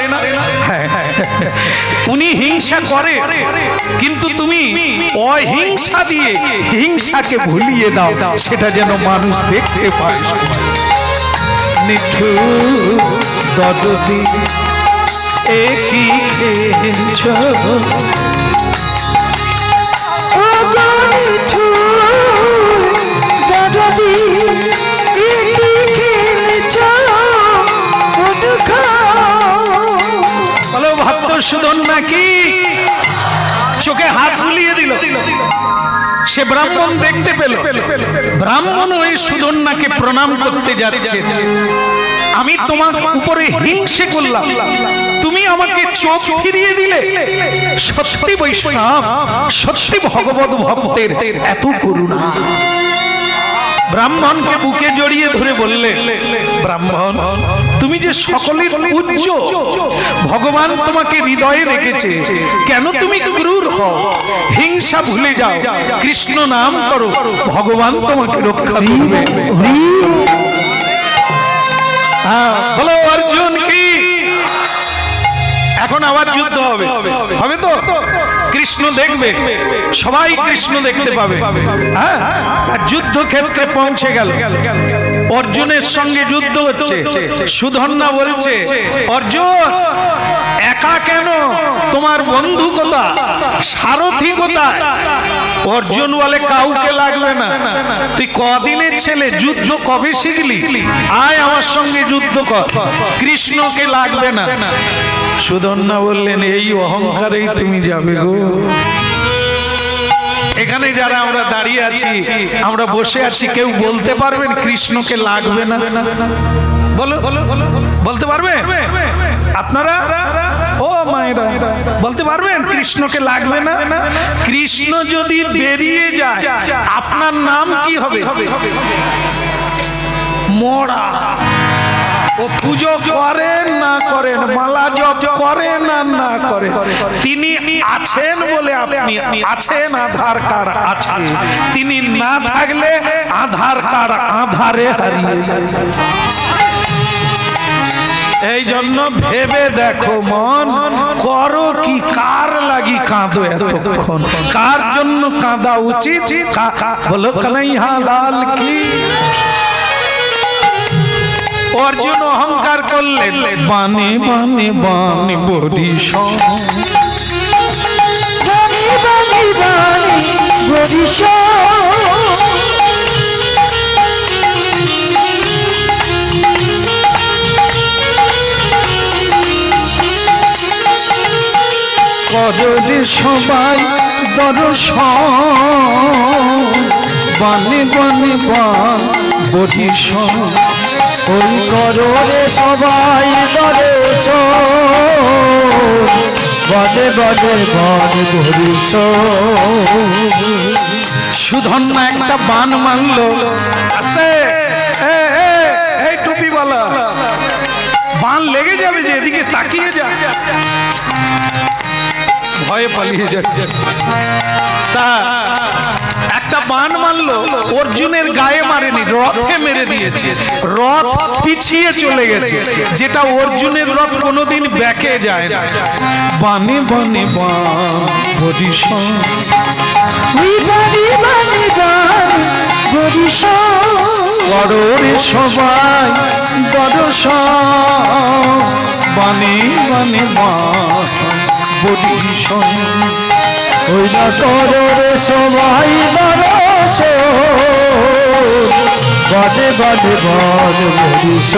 উনি হিংসা করে, কিন্তু তুমি অহিংসা দিয়ে হিংসাকে ভুলিয়ে দাও, সেটা যেন মানুষ দেখতে পায়। নিঠুর দরদি, একই খেলছো, ও গো নিঠুর দরদি, একই খেলছো অনুক্ষণ। বলো ভক্ত সুধন্যা কি চোখে হাত বুলিয়ে দিল, সে ব্রাহ্মণ দেখতে পেল। ব্রাহ্মণ ওই সুধন্যাকে প্রণাম করতে যাচ্ছে। আমি তোমার উপরে হিংসে করলাম, তুমি আমাকে চোখ ফিরিয়ে দিলে। সত্যি বৈষ্ণব, সত্যি ভগবত ভক্তের এত করুণা। ব্রাহ্মণকে বুকে জড়িয়ে ধরে বললে, ব্রাহ্মণ তুমি যে সকলের পূজ্য, ভগবান তোমাকে হৃদয়ে রেখেছে, কেন তুমি ক্রূর হও? হিংসা ভুলে যাও, কৃষ্ণ নাম করো, ভগবান তোমাকে রক্ষা করবে। বলো অর্জুন কি? এখন আবার যুদ্ধ হবে, হবে তো? কৃষ্ণ দেখবে, সবাই কৃষ্ণ দেখতে পাবে। হ্যাঁ, যুদ্ধ ক্ষেত্রে পৌঁছে গেল। অর্জুনের সঙ্গে যুদ্ধ হচ্ছে। সুধন্যা বলছে, অর্জুন একা কেন? তোমার বন্ধু কোথায়? সারথি কোথায়? অর্জুন বলে, কাউকে লাগবে না। তুই কদিনের ছেলে, যুদ্ধ কবে শিখলি? আয় আমার সঙ্গে যুদ্ধ কর, কৃষ্ণকে লাগবে না। সুধন্যা বললেন, এই অহংকারেই তুমি যাবে গো। এখানে যারা আমরা দাঁড়িয়ে আছি, আমরা বসে আছি, কেউ বলতে পারবেন কৃষ্ণকে লাগবে না? বলো, বলতে পারবে? আপনারা ও মায়েরা বলতে পারবেন কৃষ্ণকে লাগবে না? কৃষ্ণ যদি বেরিয়ে যায়, আপনার নাম কি হবে? মরা। ও পুজো করেন না করেন, মালা জপ করেন না না করেন, তিনি আছেন বলে আপনি আছেন, আধার কার্ড আছে। তিনি না থাকলে আধার কার্ড আধারে হারিয়ে যাবে। এই জন্য ভেবে দেখো মন, করো কি? কার লাগি কাঁদো এতক্ষণ? কার জন্য কাঁদা উচিত? বলো কানাইয়া লাল কি? অর্জুন অহংকার করলেন, বানে বানে বানে বডি সং, বানি বানি বানি বরিশ, কররে সবাই দর্শন, বানে বানে বান বরিশ, ওই কররে সবাই দর্শন, বানে বানে বান বরিশ। সুধন্যা একটা বান মারলো। আস্তে, এই টুপিওয়ালা, বান লেগে যাবে যে, এদিকে তাকিয়ে যা। ভয়ে পালিয়ে যাচ্ছে। তা একটা বান মারলো, অর্জুনের গায়ে মারেনি, রথে মেরে দিয়েছে। রথ পিছিয়ে চলে গেছে, যেটা অর্জুনের রথ কোনোদিন ব্যাকে যায় না। বানে বানে বান বরিশ, বানি বানি বান বরিশ, কররে সবাই দর্শন, বানে বানে বান বরিশ, ওই না কররে সবাই দর্শন, বানে বানে বান বরিশ।